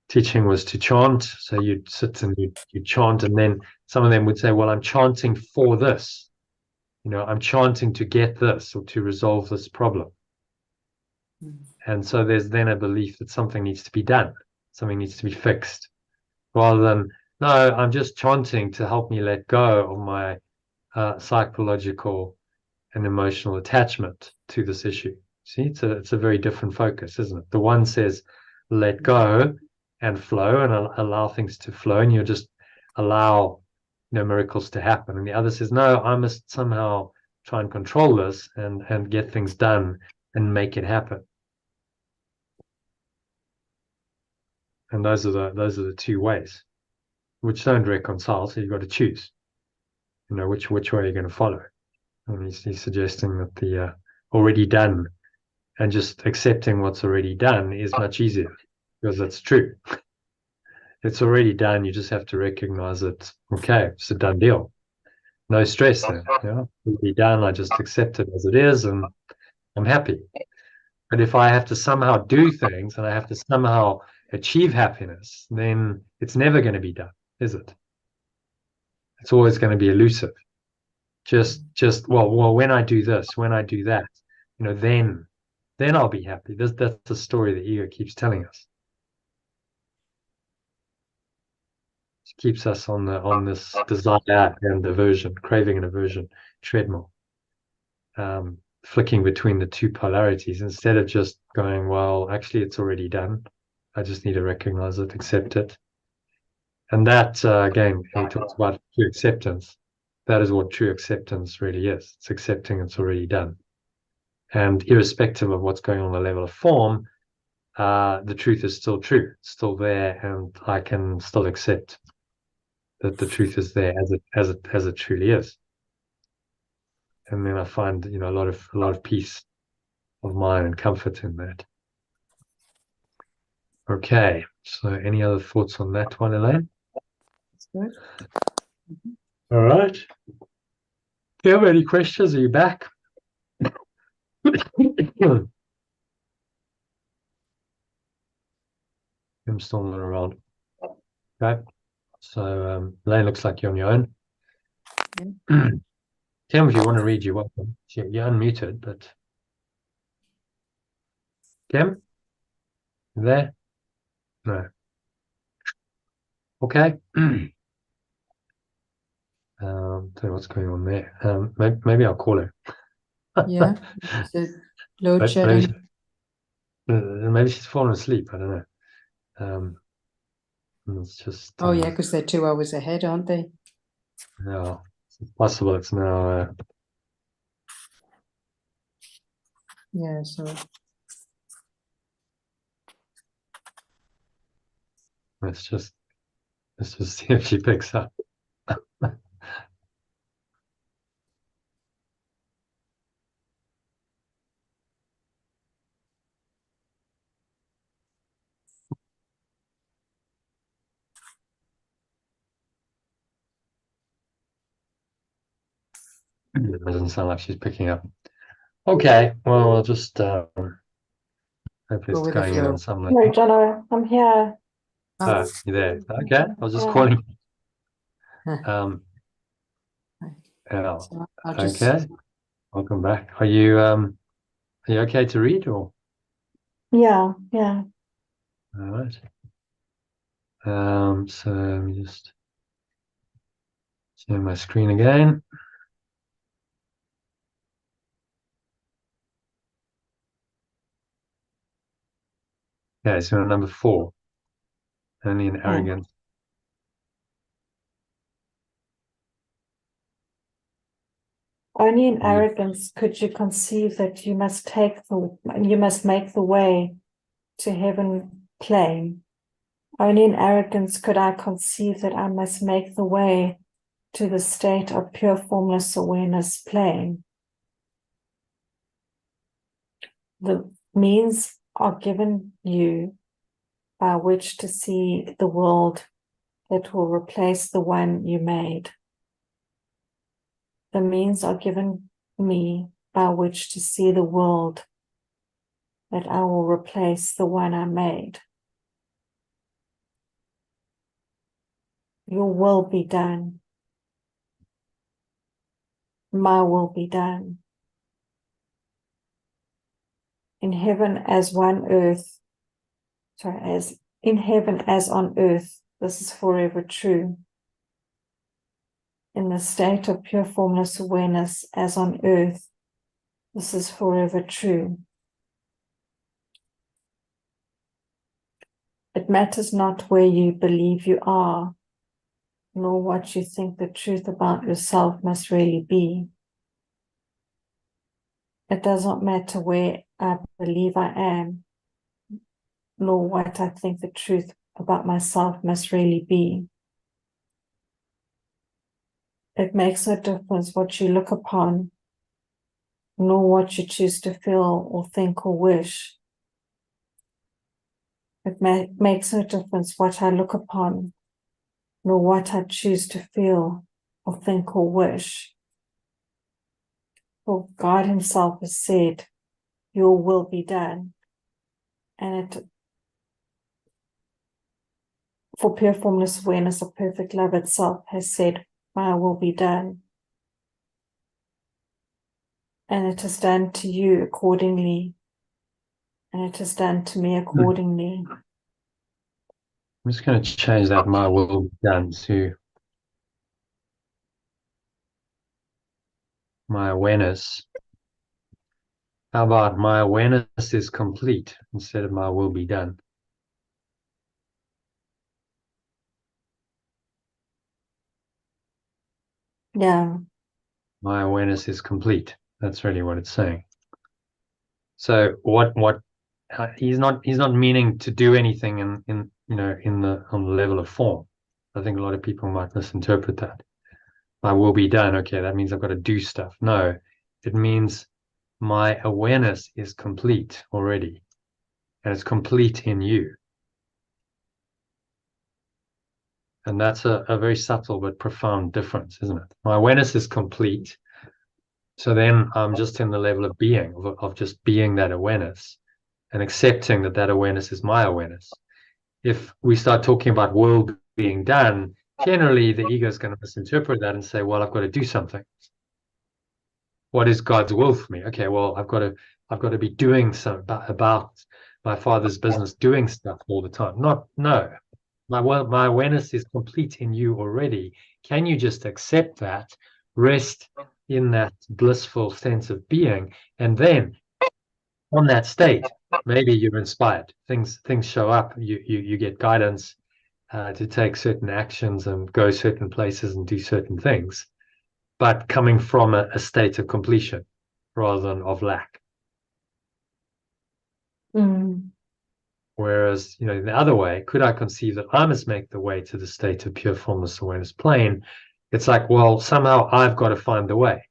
teaching was to chant. So you'd sit and you'd chant, and then some of them would say, well, I'm chanting for this. I'm chanting to get this or to resolve this problem. And so there's then a belief that something needs to be done, something needs to be fixed, rather than, no, I'm just chanting to help me let go of my psychological and emotional attachment to this issue. See, it's a very different focus, isn't it? The one says, let go and flow and allow things to flow, and you just allow miracles to happen. And the other says, no, I must somehow try and control this and get things done and make it happen. And those are the two ways, which don't reconcile. So you've got to choose, which way you're going to follow. And he's suggesting that the already done and just accepting what's already done is much easier because that's true. It's already done. You just have to recognize it. Okay, it's a done deal. No stress then. Already done. I just accept it as it is, and I'm happy. But if I have to somehow do things and I have to somehow achieve happiness, then it's never going to be done, is it? It's always going to be elusive. Just well, when I do this, when I do that, then I'll be happy. That's the story the ego keeps telling us. It keeps us on this desire and aversion, craving and aversion treadmill, flicking between the two polarities instead of just going, well, actually, it's already done. I just need to recognize it, accept it. And that, again, he talks about true acceptance. That is what true acceptance really is. It's accepting it's already done. And irrespective of what's going on the level of form, the truth is still true. It's still there, and I can still accept that the truth is there as it truly is. And then I find, a lot of peace of mind and comfort in that. Okay, so any other thoughts on that one, Elaine? That's good. All right. Do you have any questions? Are you back? I'm still not around. Okay. So, Elaine, looks like you're on your own. Tim, if you want to read, you're welcome. You're unmuted, but Kim, you there? No. Okay. Don't know what's going on there. Maybe I'll call her. Yeah. So load Maybe, shedding. maybe she's fallen asleep. I don't know. It's just. Oh yeah, because they're 2 hours ahead, aren't they? No, it's possible. It's now. Yeah. So Let's just see if she picks up. It doesn't sound like she's picking up. Okay, well, I'll just hope go it's with the going in flow. on some No, level. Jono, I'm here. Oh, you're there. Okay, I was just Yeah. calling. Huh. Yeah. So I'll just Okay, welcome back. Are you okay to read or? Yeah. All right. So let me just share my screen again. Okay, so number 4, only in arrogance. Only in arrogance could you conceive that you must make the way to heaven plain. Only in arrogance could I conceive that I must make the way to the state of pure formless awareness plain. The means are given you by which to see the world that will replace the one you made. The means are given me by which to see the world that I will replace the one I made. Your will be done. My will be done. In heaven as on earth, this is forever true. In the state of pure formless awareness as on earth, this is forever true. It matters not where you believe you are, nor what you think the truth about yourself must really be. It does not matter where I believe I am, nor what I think the truth about myself must really be. It makes no difference what you look upon, nor what you choose to feel or think or wish. It makes no difference what I look upon, nor what I choose to feel or think or wish. For God himself has said, your will be done. And for pure formless awareness of perfect love itself has said, my will be done. And it is done to you accordingly. And it is done to me accordingly. I'm just going to change that my will be done to my awareness. How about my awareness is complete instead of my will be done? Yeah. My awareness is complete. That's really what it's saying. So what he's not meaning to do anything in on the level of form. I think a lot of people might misinterpret that. I will be done. Okay, that means I've got to do stuff. No, it means my awareness is complete already, and it's complete in you. And that's a very subtle but profound difference, isn't it? My awareness is complete. So then I'm just in the level of being, of just being that awareness and accepting that that awareness is my awareness. If we start talking about world being done, generally the ego is going to misinterpret that and say, well, I've got to do something. What is God's will for me? Okay, well, I've got to be doing some about my Father's business, doing stuff all the time. No. My awareness is complete in you already. Can you just accept that, rest in that blissful sense of being, and then on that state, maybe you're inspired. Things show up. You get guidance to take certain actions and go certain places and do certain things, but coming from a state of completion rather than of lack. Mm. Whereas, the other way, could I conceive that I must make the way to the state of pure formless awareness plane? It's like, well, somehow I've got to find the way.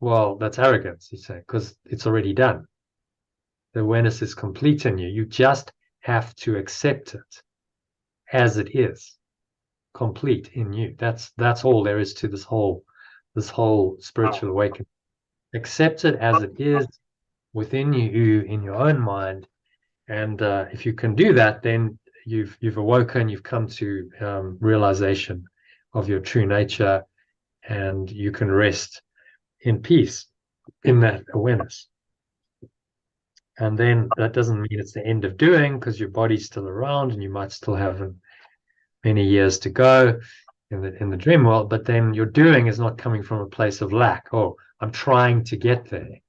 Well, that's arrogance, you say, because it's already done. The awareness is complete in you. You just have to accept it as it is, complete in you. That's all there is to this whole spiritual awakening. Accept it as it is within you, in your own mind. And if you can do that, then you've awoken, you've come to realization of your true nature, and you can rest in peace in that awareness. And then that doesn't mean it's the end of doing, because your body's still around and you might still have many years to go in the dream world, but then your doing is not coming from a place of lack. Oh, I'm trying to get there.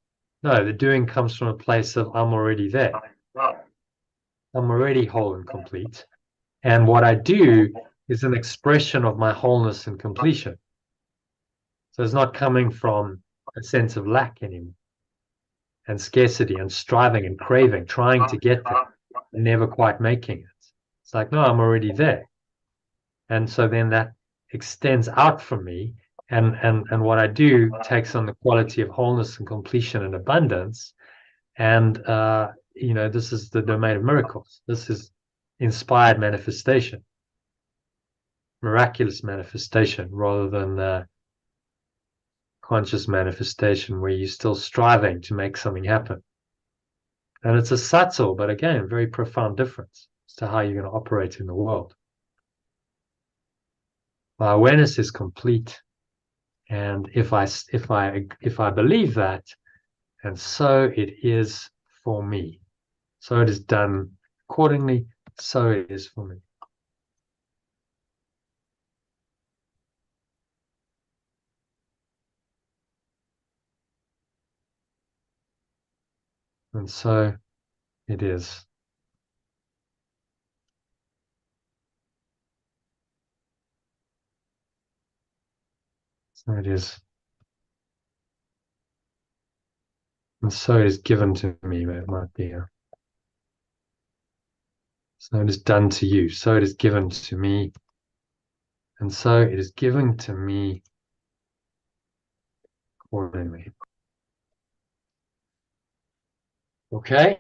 No, the doing comes from a place of I'm already there. I'm already whole and complete. And what I do is an expression of my wholeness and completion. So it's not coming from a sense of lack anymore, and scarcity and striving and craving, trying to get there and never quite making it. It's like, no, I'm already there. And so then that extends out from me, and what I do takes on the quality of wholeness and completion and abundance. And this is the domain of miracles. This is inspired manifestation, miraculous manifestation, rather than conscious manifestation where you're still striving to make something happen. And it's a subtle, but again, very profound difference as to how you're going to operate in the world. My awareness is complete, and if I believe that, and so it is for me, so it is done accordingly, so it is for me. And so it is. So it is. And so it is given to me, it might be. So it is done to you. So it is given to me. And so it is given to me accordingly. Okay?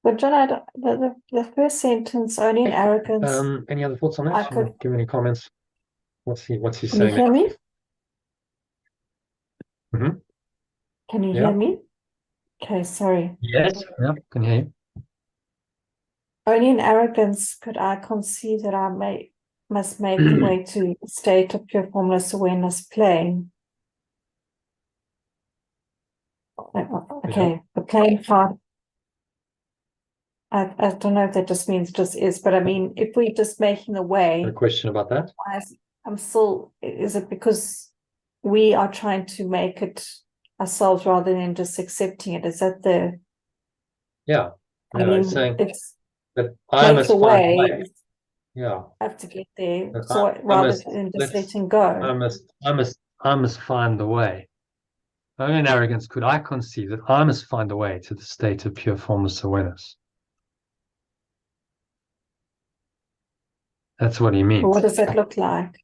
But John, the first sentence, only in arrogance. Any other thoughts on that? I could. Give any comments? What's he Can saying? you hear me? Mm-hmm. Can you Yeah. hear me? Okay, sorry. Yes, yeah, can hear you. Only in arrogance could I conceive that I must make the way to a state of pure formless awareness plane. Okay, the plane part. I don't know if that just means just is, but I mean, if we're just making the way. A question about that? I'm still, is it because we are trying to make it ourselves rather than just accepting it? Is that the. Yeah. I mean, saying it's that I make must the find way. a way. Yeah. have to get there. Look, So I rather must, than just let's, letting go. I must find the way. Only in arrogance could I conceive that I must find a way to the state of pure formless awareness. That's what he Well, what means. does that look like?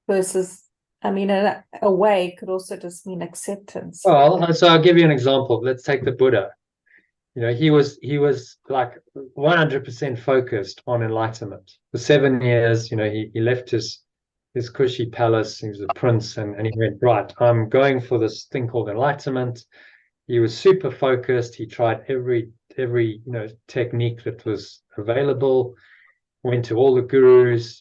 Versus, I mean, a way could also just mean acceptance. Well, so I'll give you an example. Let's take the Buddha. You know, he was like 100% focused on enlightenment. For 7 years, you know, he left his cushy palace. He was a prince, and he went, right, I'm going for this thing called enlightenment. He was super focused. He tried every technique that was available. Went to all the gurus.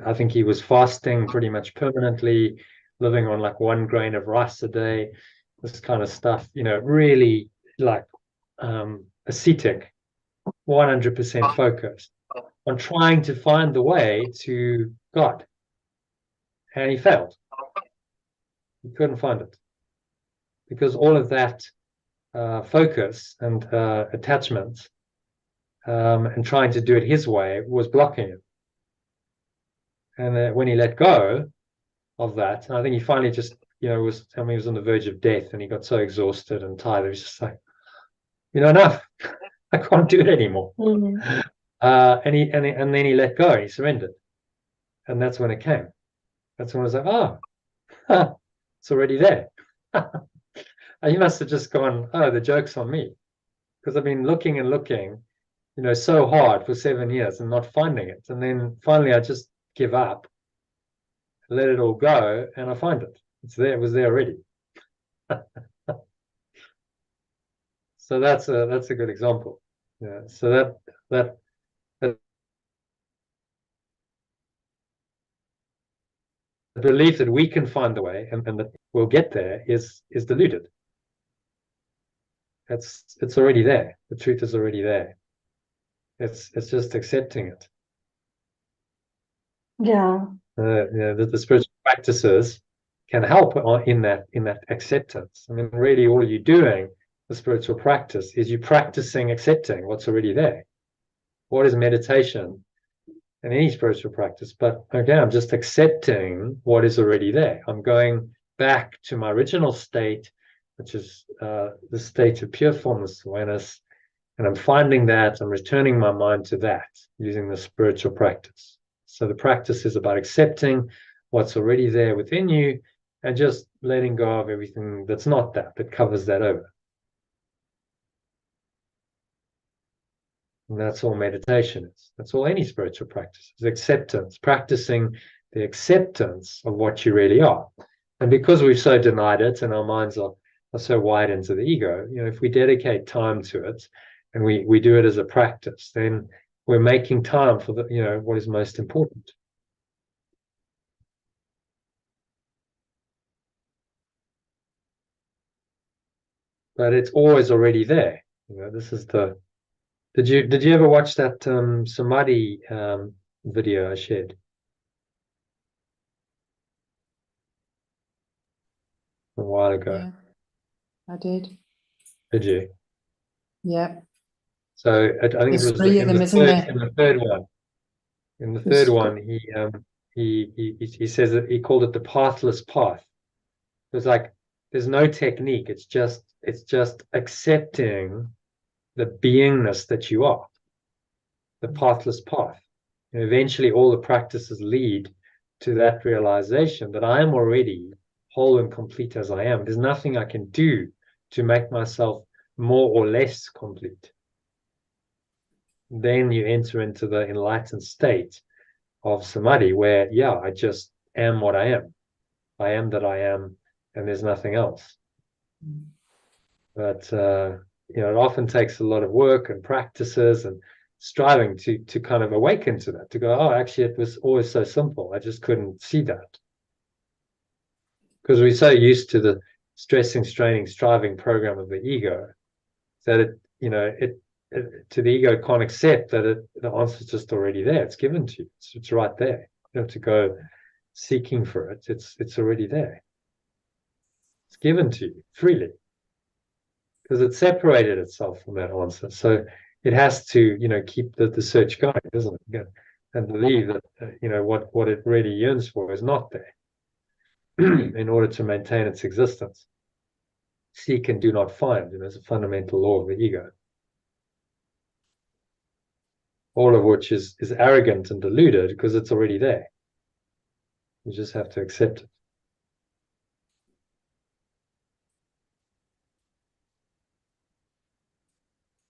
I think he was fasting pretty much permanently, living on like 1 grain of rice a day, this kind of stuff. You know, really like ascetic, 100% focused on trying to find the way to God, and he failed. He couldn't find it because all of that focus and attachment and trying to do it his way was blocking him. And when he let go of that, and I think he finally just, he was on the verge of death, and he got so exhausted and tired. He was just like, enough. I can't do it anymore. Mm. And then he let go. He surrendered, and that's when it came. That's when I was like, it's already there. He must have just gone, the joke's on me, because I've been looking and looking, so hard for 7 years and not finding it. And then finally I just give up, let it all go, and I find it. It's there. It was there already. So that's a good example. Yeah. So that the belief that we can find the way and that we'll get there is deluded. It's already there. The truth is already there. It's just accepting it. Yeah. The spiritual practices can help in that acceptance. I mean, really, all you're doing, the spiritual practice, is you practicing accepting what's already there. What is meditation in any spiritual practice? But again, I'm just accepting what is already there. I'm going back to my original state, which is the state of pure formless awareness, and I'm finding that. I'm returning my mind to that using the spiritual practice. So the practice is about accepting what's already there within you and just letting go of everything that's not that covers that over. And that's all meditation is. That's all any spiritual practice is: acceptance, practicing the acceptance of what you really are. And because we've so denied it and our minds are so wired into the ego, if we dedicate time to it and we do it as a practice, then we're making time for what is most important. But it's always already there. This is the. Did you ever watch that Samadhi video I shared a while ago? Yeah, I did. Did you? Yeah. So I think There's it was 3 of them, isn't there? in the third one. In the third one, he says that he called it the pathless path. It was like there's no technique. It's just accepting the beingness that you are, the pathless path. And eventually, all the practices lead to that realization that I am already whole and complete as I am. There's nothing I can do to make myself more or less complete. Then you enter into the enlightened state of samadhi where, I just am what I am. I am that I am, and there's nothing else. But, it often takes a lot of work and practices and striving to kind of awaken to that, to go, actually, it was always so simple. I just couldn't see that. Because we're so used to the stressing, straining, striving program of the ego that it to the ego can't accept that the answer is just already there. It's given to you. It's right there. You don't have to go seeking for it. It's already there. It's given to you freely because it separated itself from that answer. So it has to, keep the search going, doesn't it? And believe that, what it really yearns for is not there in order to maintain its existence. Seek and do not find, is a fundamental law of the ego. All of which is arrogant and deluded because it's already there. You just have to accept it.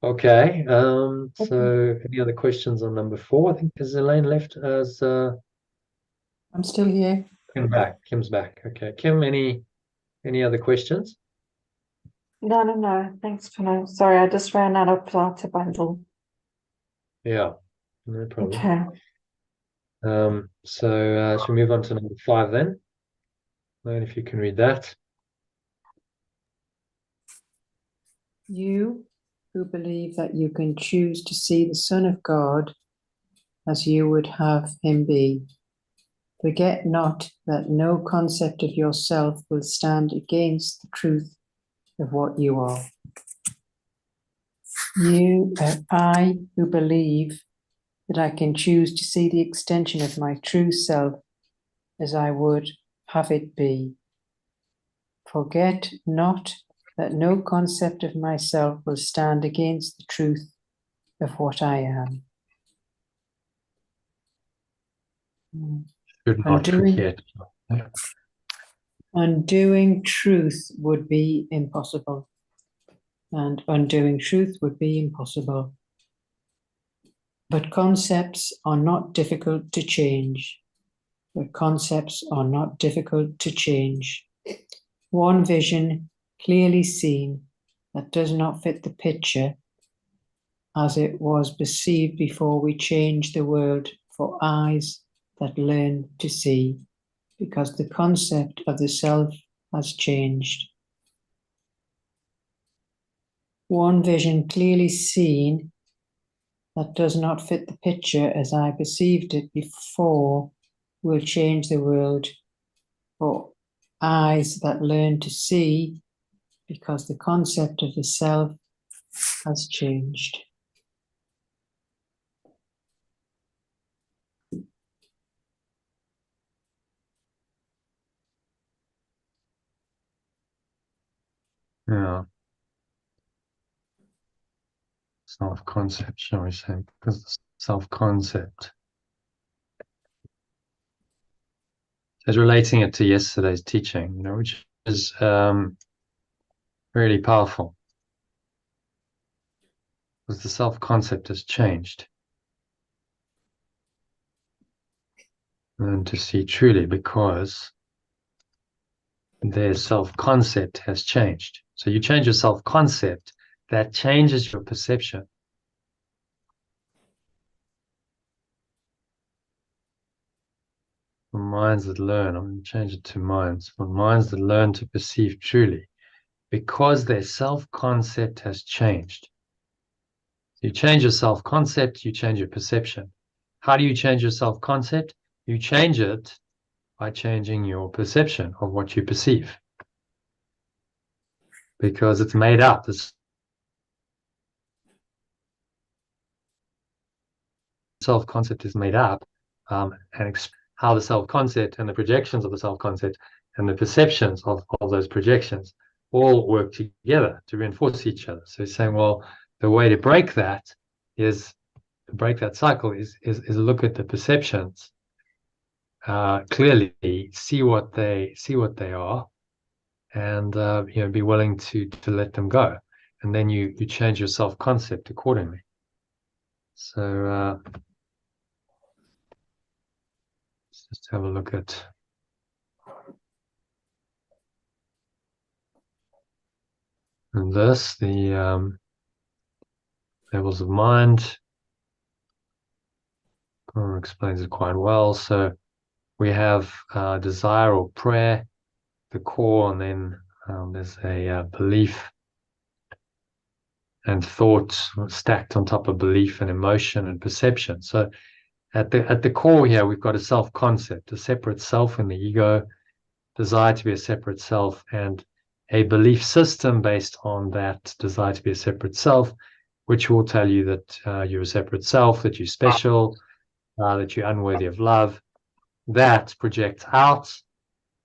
Okay. So any other questions on number 4? I think is Elaine left as I'm still here. Kim's back. Okay. Kim, any other questions? No. Thanks for no. Sorry, I just ran out of plot to bundle. Yeah, no problem. Okay. So shall we move on to number 5 then? Elaine, if you can read that. You who believe that you can choose to see the Son of God as you would have him be, forget not that no concept of yourself will stand against the truth of what you are. I who believe that I can choose to see the extension of my true self as I would have it be. Forget not that no concept of myself will stand against the truth of what I am. Should not forget. Undoing truth would be impossible, and undoing truth would be impossible. But concepts are not difficult to change. One vision clearly seen that does not fit the picture as it was perceived before we change the world for eyes that learn to see, because the concept of the self has changed. One vision clearly seen that does not fit the picture as I perceived it before will change the world for eyes that learn to see, because the concept of the self has changed. Yeah. Self-concept, shall we say? Because the self-concept is relating it to yesterday's teaching, which is really powerful. Because the self-concept has changed. And to see truly, because their self-concept has changed. So you change your self-concept, that changes your perception. For minds that learn, I'm going to change it to minds. For minds that learn to perceive truly, because their self-concept has changed. You change your self-concept, you change your perception. How do you change your self-concept? You change it by changing your perception of what you perceive. Because it's made up. The self-concept is made up, and how the self-concept and the projections of the self-concept and the perceptions of those projections all work together to reinforce each other. So he's saying, well, the way to break that cycle is look at the perceptions clearly, see what they are, and be willing to let them go, and then you change your self-concept accordingly. So let's just have a look at this, the levels of mind. Connor explains it quite well. So we have desire or prayer, the core, and then there's a belief and thought stacked on top of belief and emotion and perception. So at the core here, we've got a self-concept, a separate self in the ego, desire to be a separate self, and a belief system based on that desire to be a separate self, which will tell you that you're a separate self, that you're special, that you're unworthy of love. That projects out,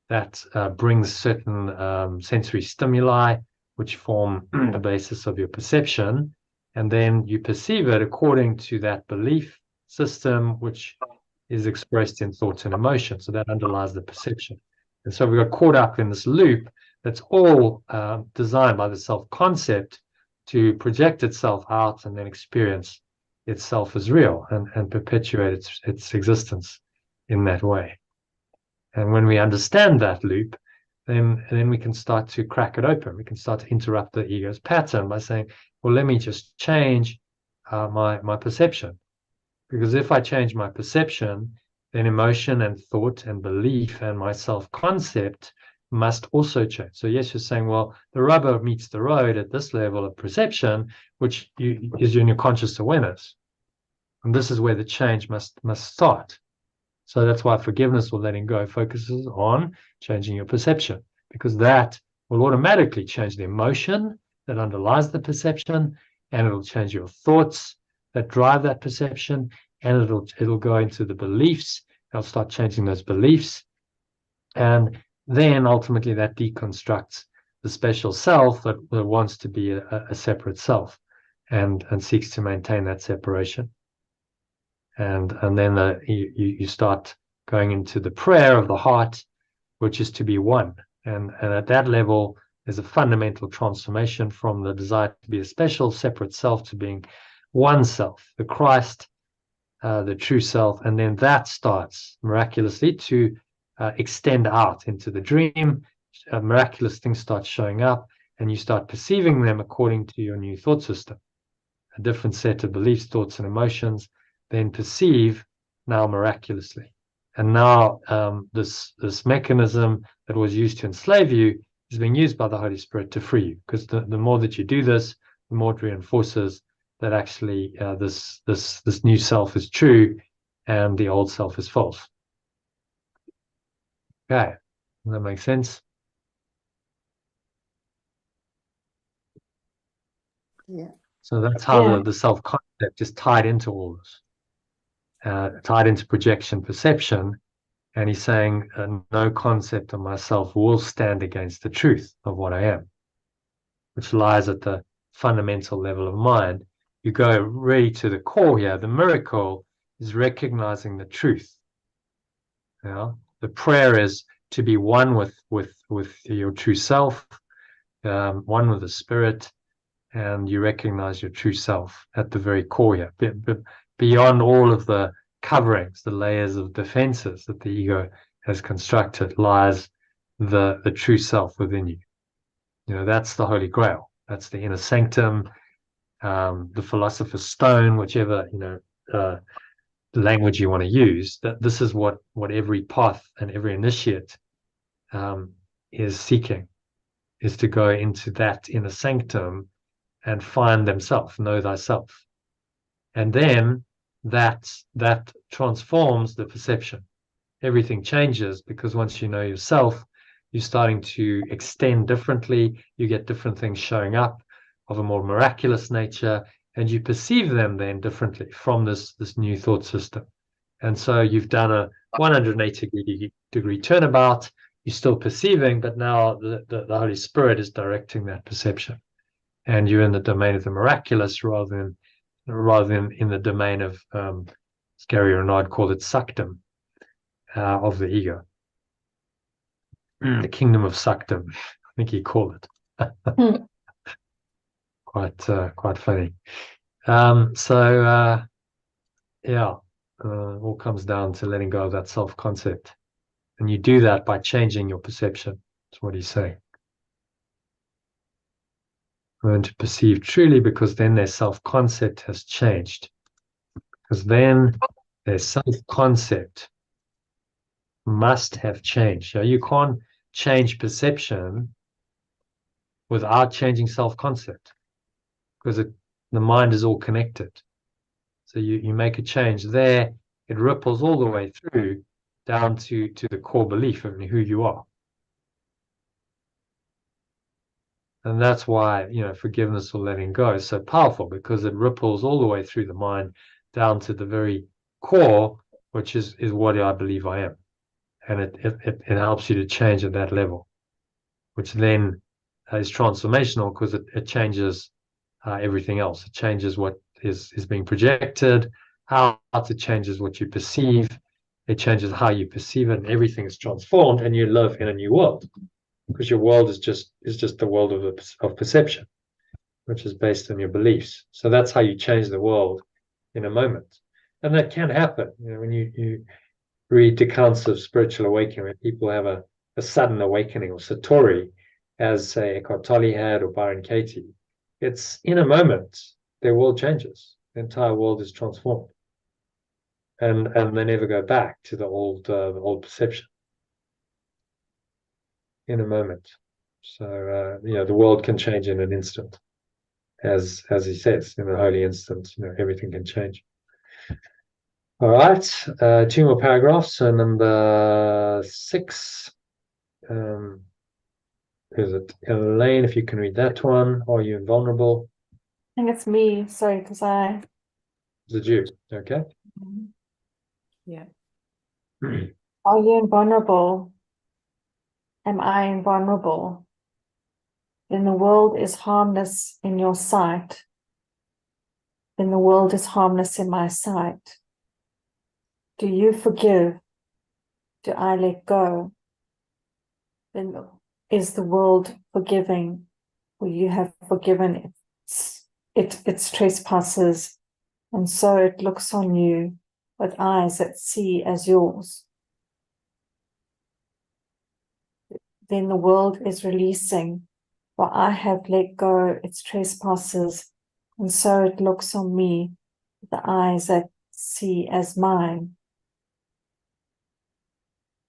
that brings certain sensory stimuli, which form the basis of your perception. And then you perceive it according to that belief system, which is expressed in thoughts and emotion. So that underlies the perception. And so we got caught up in this loop that's all designed by the self-concept to project itself out and then experience itself as real and perpetuate its existence in that way. And when we understand that loop, then we can start to crack it open. We can start to interrupt the ego's pattern by saying, well, let me just change my perception. Because if I change my perception, then emotion and thought and belief and my self-concept must also change. So yes, you're saying, well, the rubber meets the road at this level of perception, which is in your conscious awareness. And this is where the change must start. So that's why forgiveness or letting go focuses on changing your perception, because that will automatically change the emotion that underlies the perception, and it'll change your thoughts that drive that perception, and it'll go into the beliefs. It'll start changing those beliefs, and then ultimately that deconstructs the special self that wants to be a separate self and seeks to maintain that separation. And then you start going into the prayer of the heart, which is to be one. And at that level, there's a fundamental transformation from the desire to be a special, separate self to being one self, the Christ, the true self. And then that starts miraculously to extend out into the dream. Miraculous things start showing up, and you start perceiving them according to your new thought system. A different set of beliefs, thoughts, and emotions then perceive now miraculously. And now this mechanism that was used to enslave you is being used by the Holy Spirit to free you. Because the more that you do this, the more it reinforces that actually this new self is true and the old self is false. Okay, does that make sense? Yeah. So that's how the self-concept is tied into all this. Tied into projection perception, and he's saying no concept of myself will stand against the truth of what I am, which lies at the fundamental level of mind. You go really to the core here. The miracle is recognizing the truth. You know, the prayer is to be one with your true self, one with the spirit, and you recognize your true self at the very core here. Beyond all of the coverings, the layers of defenses that the ego has constructed, lies the true self within you. You know, that's the Holy Grail. That's the inner sanctum, the philosopher's stone, whichever language you want to use. That this is what every path and every initiate is seeking, is to go into that inner sanctum and find themselves, know thyself. And then that transforms the perception. Everything changes, because once you know yourself, you're starting to extend differently. You get different things showing up of a more miraculous nature, and you perceive them then differently from this new thought system. And so you've done a 180-degree turnabout. You're still perceiving, but now the Holy Spirit is directing that perception. And you're in the domain of the miraculous rather than in the domain of, Gary Renard called it suctum, of the ego. The kingdom of suctum, I think he called it. Quite funny. All comes down to letting go of that self-concept. And you do that by changing your perception. That's what he's saying. Learn to perceive truly, because then their self-concept has changed. Because then their self-concept must have changed. You can't change perception without changing self-concept, because the mind is all connected. So you make a change there, it ripples all the way through down to the core belief of who you are. And that's why, forgiveness or letting go is so powerful, because it ripples all the way through the mind down to the very core, which is what I believe I am. And it helps you to change at that level, which then is transformational, because it changes everything else. It changes what is being projected, how it changes what you perceive. It changes how you perceive it, and everything is transformed, and you live in a new world, because your world is just the world of perception, which is based on your beliefs. So that's how you change the world in a moment. And that can happen. When you read accounts of spiritual awakening, where people have a sudden awakening, or satori, as say Eckhart Tolle had, or Byron Katie, it's in a moment their world changes. The entire world is transformed, and they never go back to the old perception. In a moment. So the world can change in an instant, as he says, in a holy instant. Everything can change. All right, 2 more paragraphs. So number 6. Is it Elaine? If you can read that one. Are you invulnerable? I think it's me. Sorry, because I. Is it you? Okay. Yeah. Are you invulnerable? Am I invulnerable? Then the world is harmless in your sight. Then the world is harmless in my sight. Do you forgive? Do I let go? Then is the world forgiving? For you have forgiven its trespasses, and so it looks on you with eyes that see as yours. Then the world is releasing, for I have let go its trespasses, and so it looks on me with the eyes that see as mine.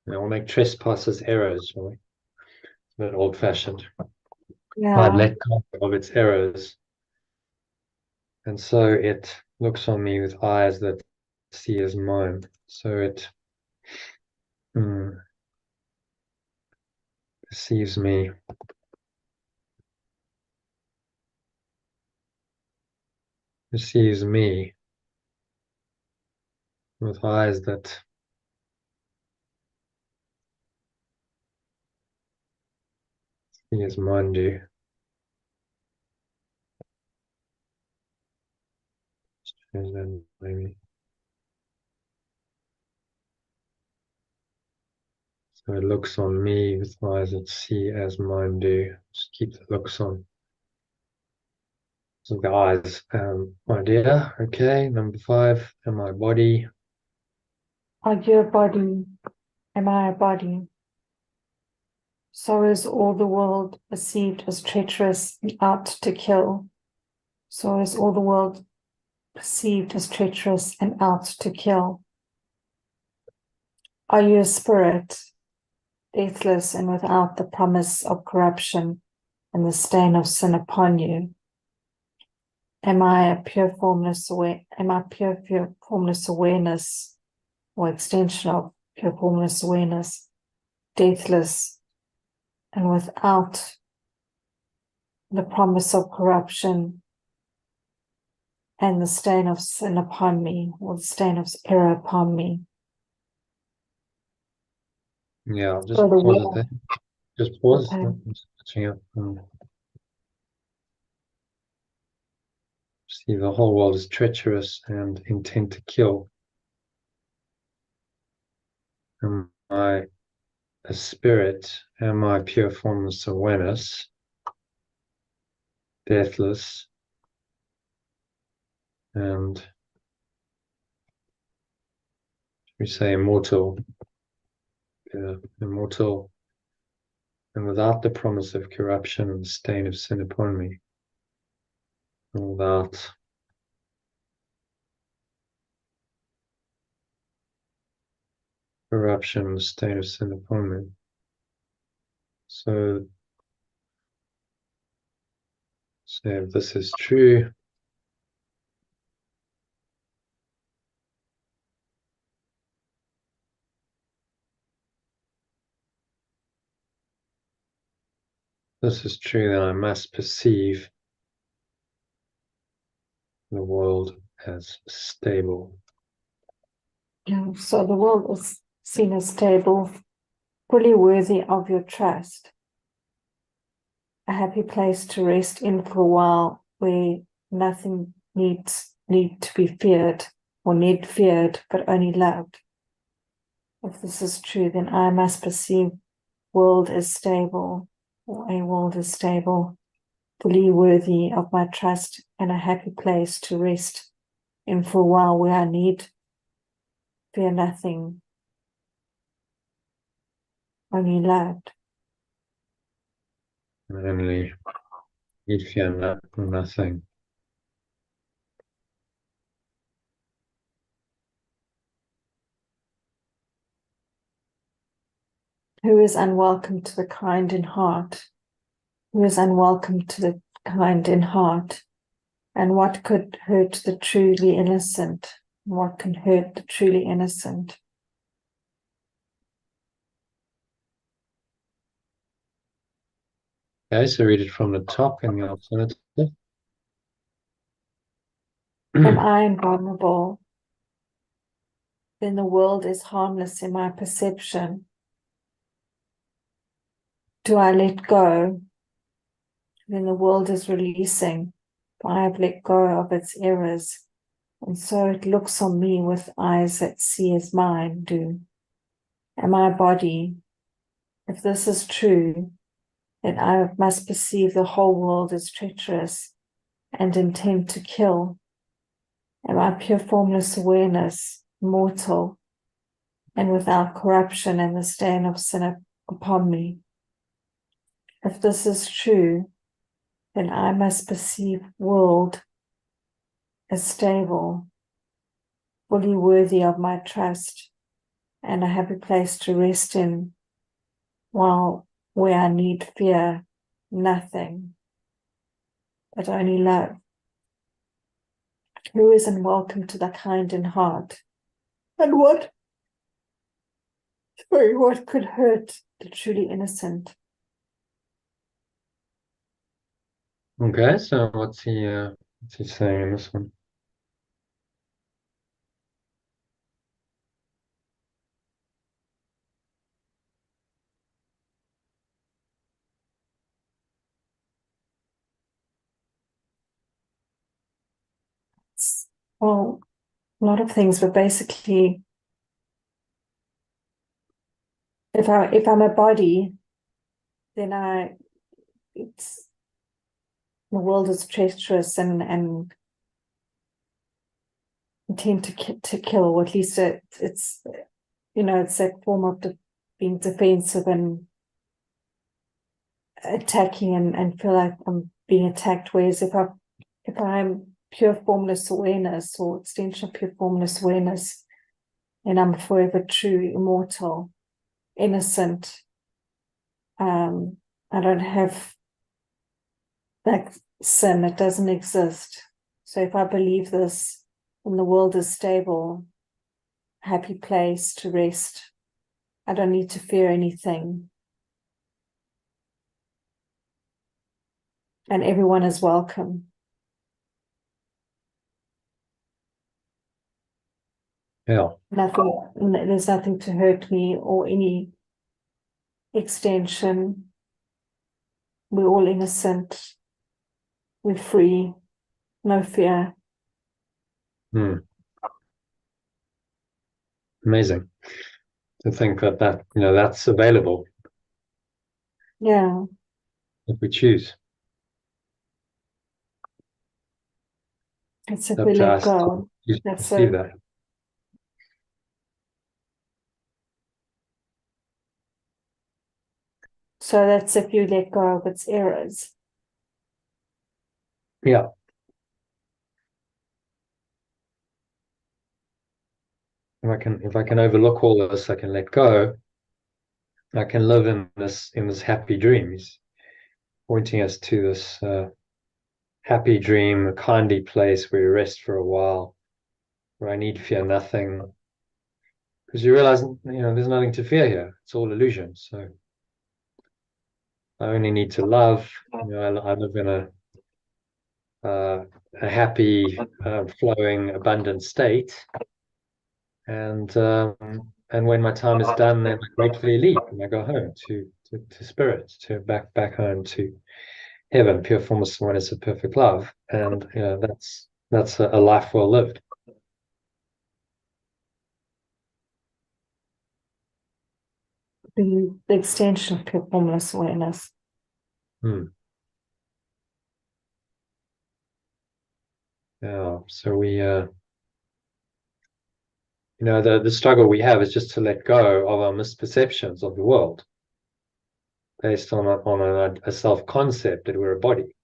Now we'll make trespasses errors, shall we? It's a bit old-fashioned. Yeah. I've let go of its errors, and so it looks on me with eyes that see as mine. So it perceives me. Perceives me with eyes that see as mine do. Change that maybe. So it looks on me with eyes that see as mine do. Just keep the looks on. So the eyes, idea. Okay, number 5. Am I body? Are you a body? Am I a body? So is all the world perceived as treacherous and out to kill. So is all the world perceived as treacherous and out to kill. Are you a spirit, deathless and without the promise of corruption and the stain of sin upon you? Am I a pure formless awareness or extension of pure formless awareness, deathless and without the promise of corruption and the stain of sin upon me, or the stain of error upon me? Yeah, just So the pause it will- there. Just pause. Okay. I'm just catching up. See, the whole world is treacherous and intent to kill. Am I a spirit? Am I pure formless awareness? Deathless and we say immortal. Yeah, immortal and without the promise of corruption and the stain of sin upon me. Without corruption and the stain of sin upon me. So if this is true, this is true, then I must perceive the world as stable. Yeah, so the world is seen as stable, fully worthy of your trust, a happy place to rest in for a while, where nothing need to be feared or need feared, but only loved. If this is true, then I must perceive world as stable, or a world as stable, fully worthy of my trust, and a happy place to rest in for a while, where I need fear nothing, only loved. Only need fear nothing. Who is unwelcome to the kind in heart? Who is unwelcome to the kind in heart? And what could hurt the truly innocent? What can hurt the truly innocent? Okay, so read it from the top in the alternative. Am I invulnerable? Then the world is harmless in my perception. Do I let go? Then the world is releasing. I have let go of its errors, and so it looks on me with eyes that see as mine do. Am I a body? If this is true, then I must perceive the whole world as treacherous and intent to kill. Am I pure formless awareness, mortal, and without corruption and the stain of sin upon me? If this is true, then I must perceive world as stable, fully worthy of my trust, and a happy place to rest in, while where I need fear nothing, but only love. Who is unwelcome to the kind in heart? And what could hurt the truly innocent? Okay, so what's he saying in this one? Well, a lot of things, but basically, if I'm a body, then it's the world is treacherous and intend to kill, or at least it's it's that form of being defensive and attacking and feel like I'm being attacked. Whereas if I'm pure formless awareness or extension of pure formless awareness, then I'm forever true, immortal, innocent. I don't have that sin, it doesn't exist. So if I believe this, then the world is stable, happy place to rest. I don't need to fear anything. And everyone is welcome. Yeah. There's nothing to hurt me or any extension. We're all innocent. We're free. No fear. Amazing to think that that's available. Yeah. If we choose. It's if Up we to let us go. to That's see that. So that's if you let go of its errors. Yeah. If I can overlook all this, I can let go. I can live in this happy dream. He's pointing us to this happy dream, a kindly place where you rest for a while, where I need fear nothing. Because you realize, there's nothing to fear here. It's all illusion. So I only need to love. I live in a happy, flowing, abundant state. And when my time is done, then I gratefully leave and I go home to spirit, to back home to heaven, pure formless awareness of perfect love. And that's a life well lived. The extension of pure formless awareness. Yeah. So we the struggle we have is just to let go of our misperceptions of the world based on a self-concept that we're a body.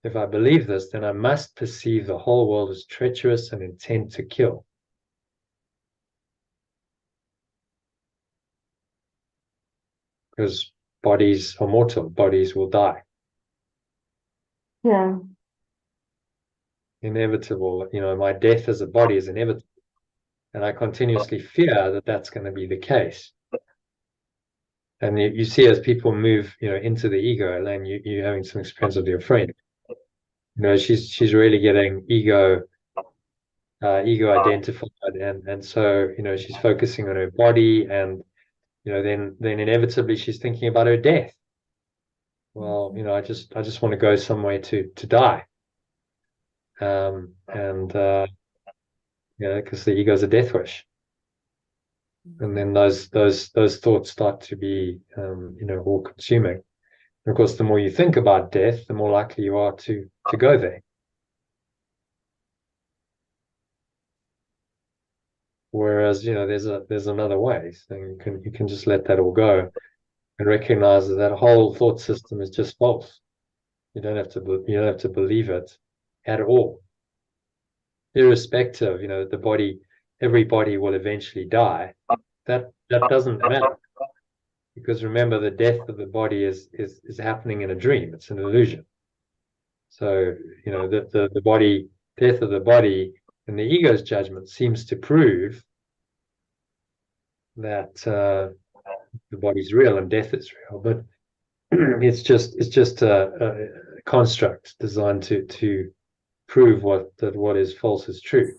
If I believe this, then I must perceive the whole world as treacherous and intent to kill. Because bodies are mortal, bodies will die. Yeah. Inevitable. My death as a body is inevitable. And I continuously fear that that's going to be the case. And you see as people move, into the ego, Elaine, you're having some experience with your friend. She's really getting ego identified, and so she's focusing on her body, and then inevitably she's thinking about her death. Well, I just want to go somewhere to die, and because the ego is a death wish, and then those thoughts start to be all consuming. And of course, the more you think about death, the more likely you are to go there. Whereas there's another way, so you can just let that all go and recognize that whole thought system is just false. You don't have to believe it at all, irrespective. The body, every body will eventually die. That doesn't matter, because remember, the death of the body is happening in a dream. It's an illusion. So the body, death of the body, and the ego's judgment seems to prove that the body's real and death is real, but it's just a construct designed to prove what is false is true.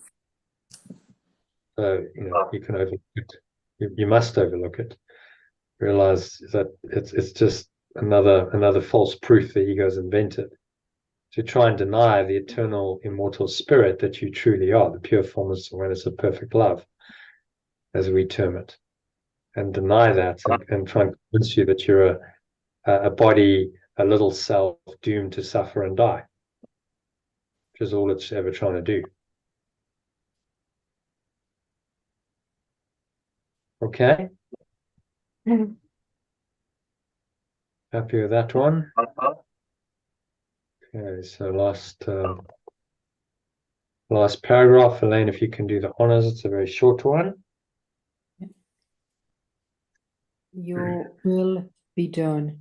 So you can overlook it. You must overlook it. Realize that it's just another false proof the ego's invented to try and deny the eternal, immortal spirit that you truly are, the pure formless awareness of perfect love, as we term it, and deny that and try and convince you that you're a body, a little self doomed to suffer and die, which is all it's ever trying to do. Okay? Happy with that one? Okay, so last paragraph, Elaine, if you can do the honors, it's a very short one. Your will be done,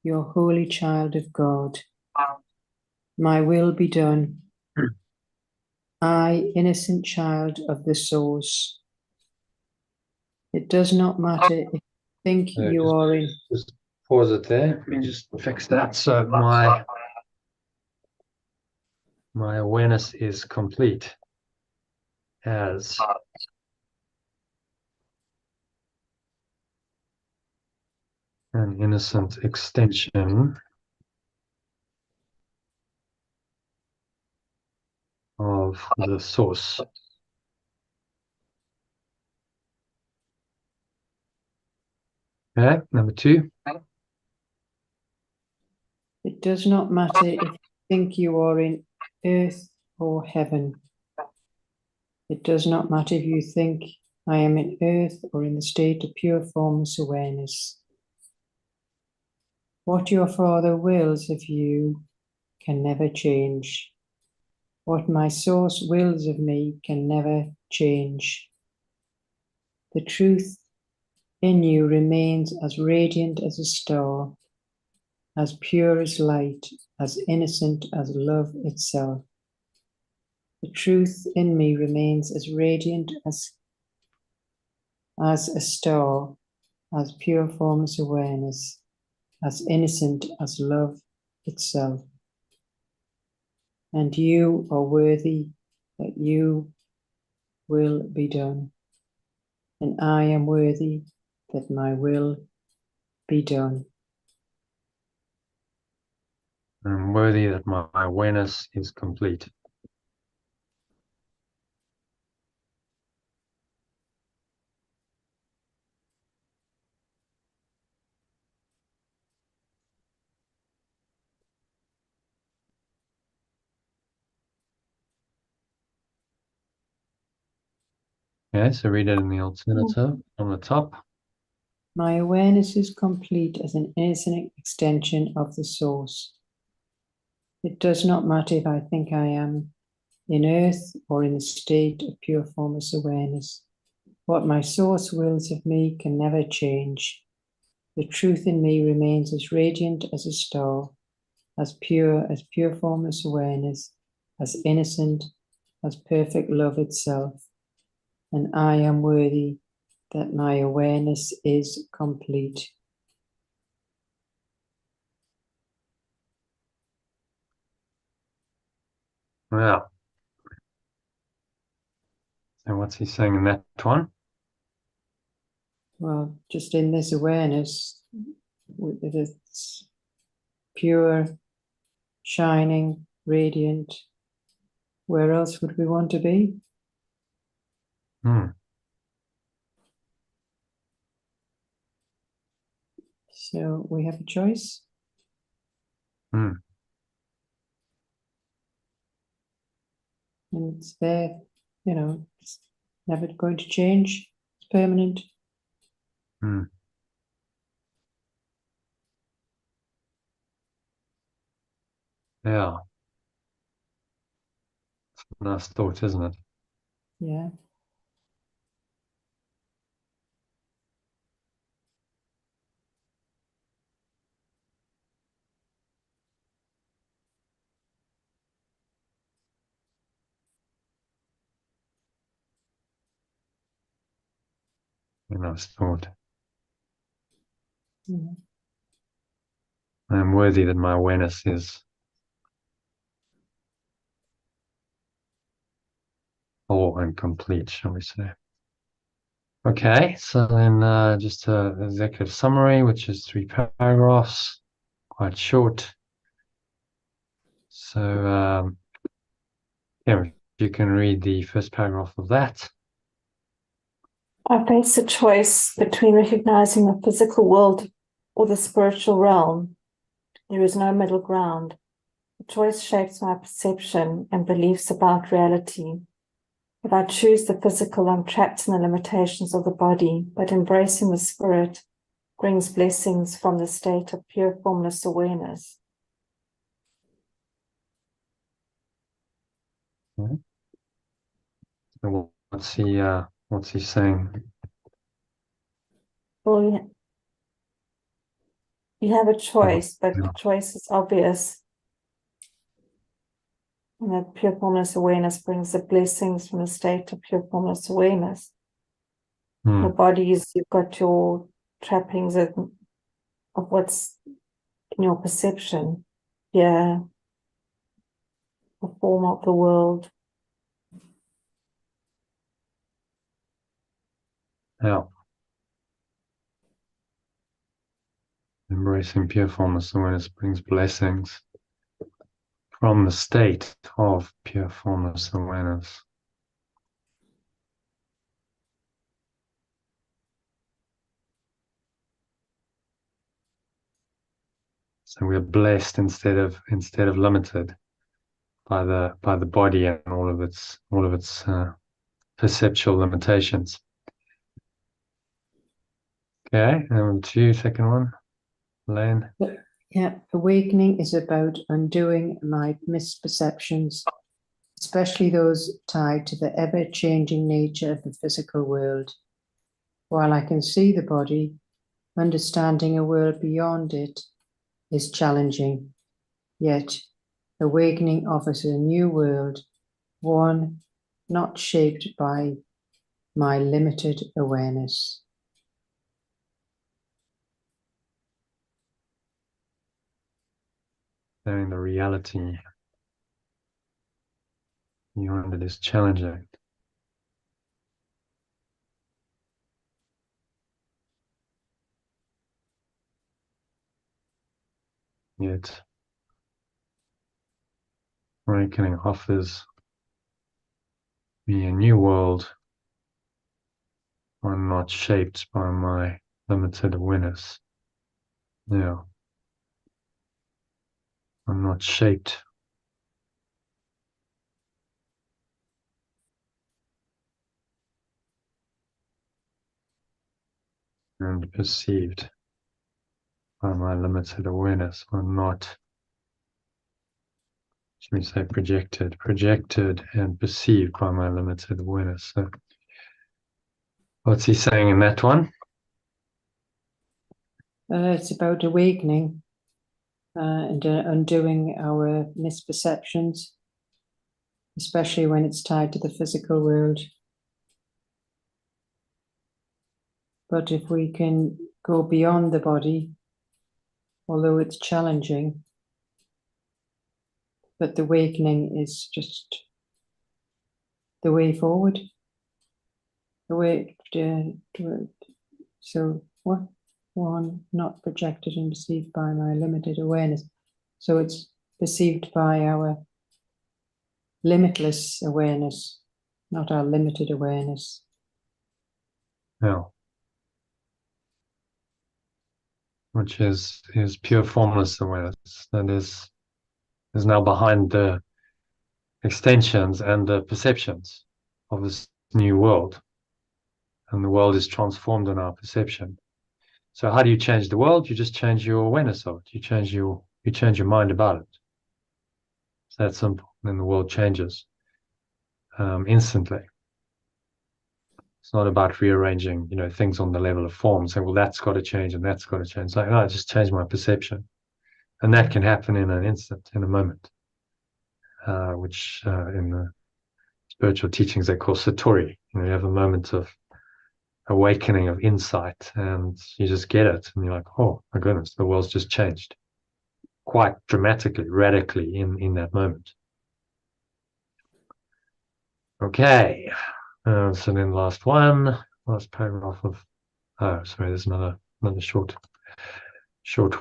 your holy child of God. My will be done. I, innocent child of the source. It does not matter if you think you are in. Just pause it there. Let me just fix that. So my awareness is complete as an innocent extension of the source. Okay, number 2. It does not matter if you think you are in earth or heaven. It does not matter if you think I am in earth or in the state of pure formless awareness. What your Father wills of you can never change. What my source wills of me can never change. The truth in you remains as radiant as a star, as pure as light, as innocent as love itself. The truth in me remains as radiant as a star, as pure formless awareness. as innocent as love itself. And you are worthy that you will be done. And I am worthy that my will be done. I'm worthy that my awareness is complete. Okay, so read it in the alternative on the top. My awareness is complete as an innocent extension of the source. It does not matter if I think I am in earth or in a state of pure formless awareness. What my source wills of me can never change. The truth in me remains as radiant as a star, as pure formless awareness, as innocent as perfect love itself. And I am worthy that my awareness is complete. Yeah. So what's he saying in that one? Well, just in this awareness, that it's pure, shining, radiant. Where else would we want to be? So we have a choice. And it's there, it's never going to change. It's permanent. Yeah. It's a nice thought, isn't it? Yeah. A nice thought. Yeah. I am worthy that my awareness is whole and complete, shall we say. Okay, so then just an executive summary, which is 3 paragraphs, quite short. So, yeah, if you can read the first paragraph of that. I face a choice between recognizing the physical world or the spiritual realm. There is no middle ground. The choice shapes my perception and beliefs about reality. If I choose the physical, I'm trapped in the limitations of the body, but embracing the spirit brings blessings from the state of pure formless awareness. Okay. So what's he saying? Well, you have a choice, but the choice is obvious. And that pure formless awareness brings the blessings from the state of pure formless awareness. The body is, you've got your trappings of what's in your perception. Yeah. The form of the world. Yeah. Embracing pure formless awareness brings blessings from the state of pure formless awareness. So we're blessed instead of limited by the body and all of its perceptual limitations. Okay, and second one, Lane. Yeah, awakening is about undoing my misperceptions, especially those tied to the ever-changing nature of the physical world. While I can see the body, understanding a world beyond it is challenging. Yet, awakening offers a new world, one not shaped by my limited awareness. knowing the reality beyond it is challenging. Yet awakening offers me a new world, one not shaped by my limited awareness. Yeah. I'm not shaped and perceived by my limited awareness. I'm not, should we say, projected and perceived by my limited awareness. So what's he saying in that one? It's about awakening and undoing our misperceptions, especially when it's tied to the physical world. But if we can go beyond the body, although it's challenging, but the awakening is just the way forward. The way so what? One, not projected and perceived by my limited awareness. So it's perceived by our limitless awareness, not our limited awareness. Yeah. Which is pure formless awareness. That is now behind the extensions and the perceptions of this new world. And the world is transformed in our perception. So how do you change the world? You just change your awareness of it. You change your mind about it. It's that simple. Then the world changes instantly. It's not about rearranging, things on the level of form, saying, well, that's got to change and that's got to change. It's like, no, I just change my perception. And that can happen in an instant, in a moment, which in the spiritual teachings they call satori. You have a moment of awakening, of insight, and you just get it. And you're like, oh, my goodness, the world's just changed quite dramatically, radically in that moment. Okay. So then last paragraph of, there's another short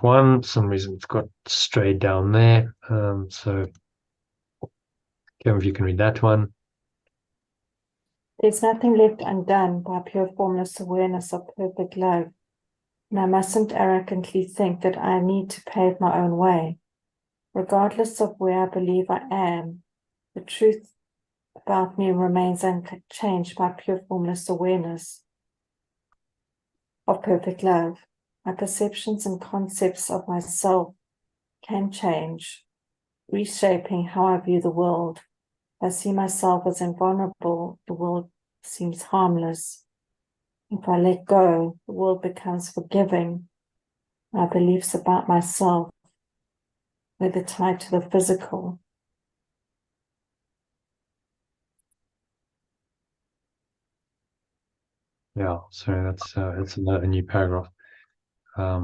one. For some reason it's got strayed down there. So Kevin, if you can read that one. There's nothing left undone by pure formless awareness of perfect love, and I mustn't arrogantly think that I need to pave my own way. Regardless of where I believe I am, the truth about me remains unchanged by pure formless awareness of perfect love. My perceptions and concepts of myself can change, reshaping how I view the world. I see myself as invulnerable, the world seems harmless. If I let go, the world becomes forgiving. My beliefs about myself, whether tied to the physical, Yeah, so that's it's a new paragraph.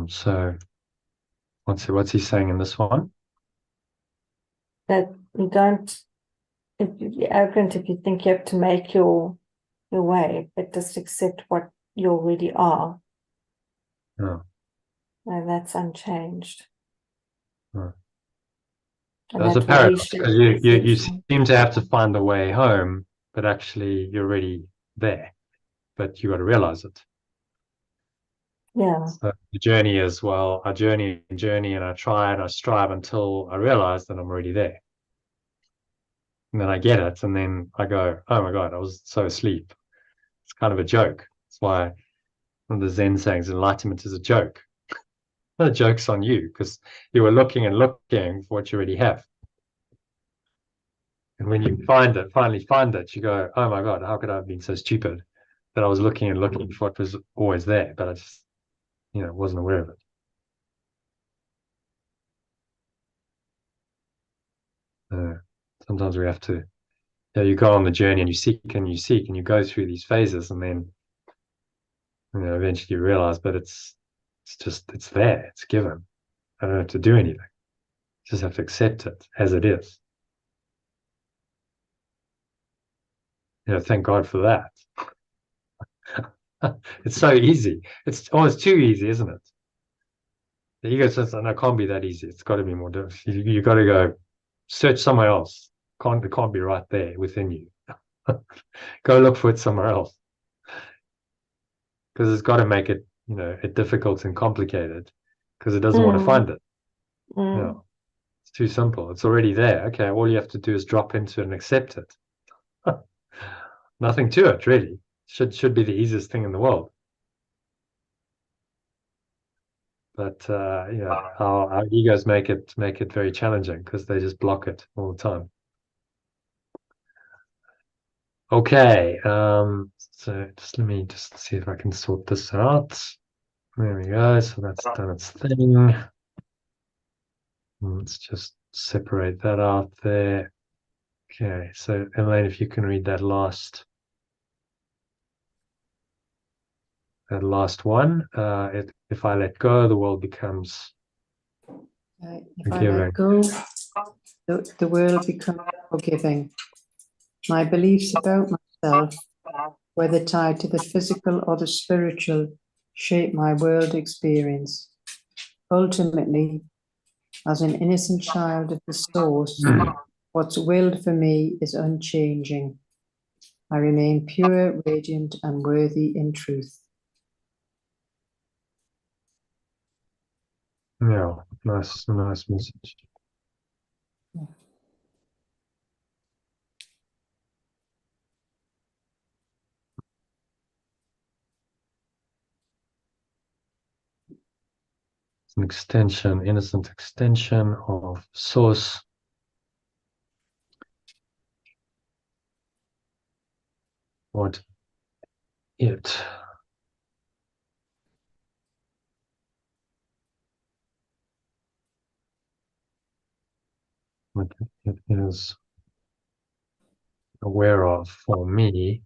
So what's he saying in this one? that you don't, if you're arrogant, if you think you have to make your way, but just accept what you already are. Yeah. And that's unchanged. Yeah. And There's a that will paradox reshape because you perception. seem to have to find a way home, but actually you're already there. But you got to realize it. Yeah. So the journey is, well, I journey, and I try and I strive until I realize that I'm already there. And then I get it, and then I go, oh my God, I was so asleep. It's kind of a joke. That's why one of the Zen sayings, enlightenment is a joke. The joke's on you because you were looking and looking for what you already have. And when you finally find it, you go, oh my God, how could I have been so stupid that I was looking and looking for what was always there, but I just, wasn't aware of it. Sometimes we have to, you go on the journey and you seek and you go through these phases, and then, eventually you realize, but it's there, it's given. I don't have to do anything. just have to accept it as it is. Thank God for that. It's so easy. It's too easy, isn't it? The ego says, no, it can't be that easy. It's got to be more difficult. You got to go search somewhere else. It can't be right there within you. Go look for it somewhere else. Because it's got to make it, it difficult and complicated because it doesn't want to find it. It's too simple. It's already there. Okay, all you have to do is drop into it and accept it. Nothing to it, really. Should be the easiest thing in the world. But our egos make it very challenging because they just block it all the time. Okay, so let me see if I can sort this out. There we go. So that's done its thing. Let's just separate that out there. Okay, so Elaine, if you can read that last one. If I let go, the world becomes If I let go, the world becomes forgiving. My beliefs about myself, whether tied to the physical or the spiritual, shape my world experience. Ultimately, as an innocent child of the source, what's willed for me is unchanging. I remain pure, radiant, and worthy in truth. Yeah, nice message. Yeah. It's an extension, innocent extension of source. What it is aware of for me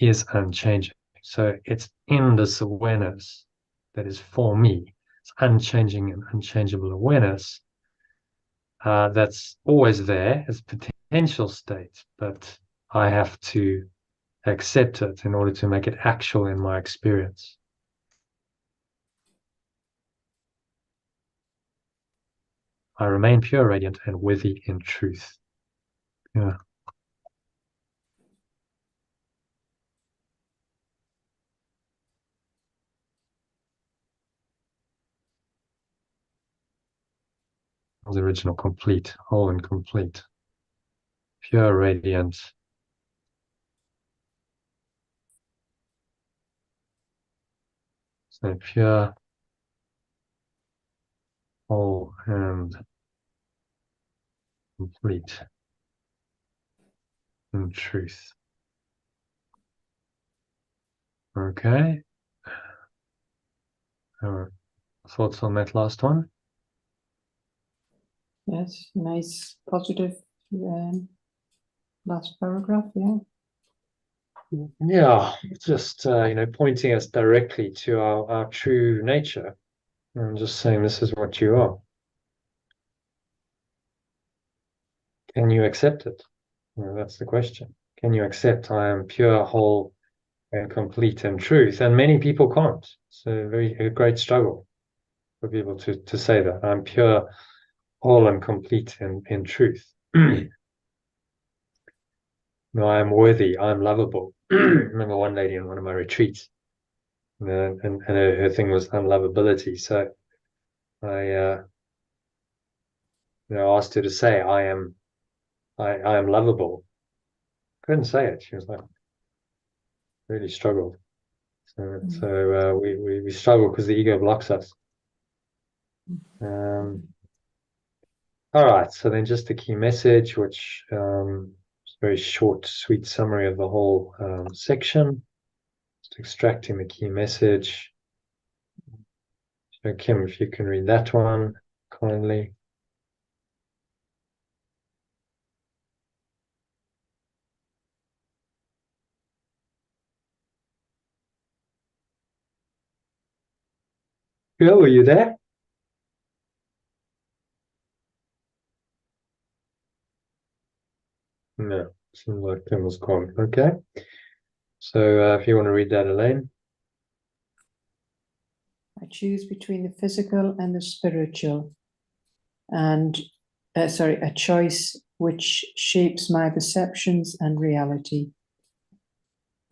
is unchanging. So it's in this awareness that is for me. It's unchanging and unchangeable awareness that's always there as potential state, but I have to accept it in order to make it actual in my experience. I remain pure, radiant, and worthy in truth. Yeah. The original complete, whole and complete. Pure, radiant. So pure, whole, and complete in truth. Okay. Thoughts on that last one? Yes, nice, positive last paragraph, yeah. Yeah, just pointing us directly to our true nature. I'm just saying this is what you are. Can you accept it? That's the question. Can you accept I am pure, whole, and complete in truth? And many people can't. It's a great struggle for people to say that I'm pure, whole, and complete in truth. No, I am worthy. I am lovable. Remember one lady in one of my retreats, and her thing was unlovability. So I asked her to say I am lovable. Couldn't say it. She was like really struggled. So we struggle because the ego blocks us. All right. So then just the key message, which is a very short, sweet summary of the whole section. Just extracting the key message. So Kim, if you can read that one kindly. Bill, are you there? Seems like Tim was gone. Okay. So if you want to read that, Elaine. I choose between the physical and the spiritual, and a choice which shapes my perceptions and reality.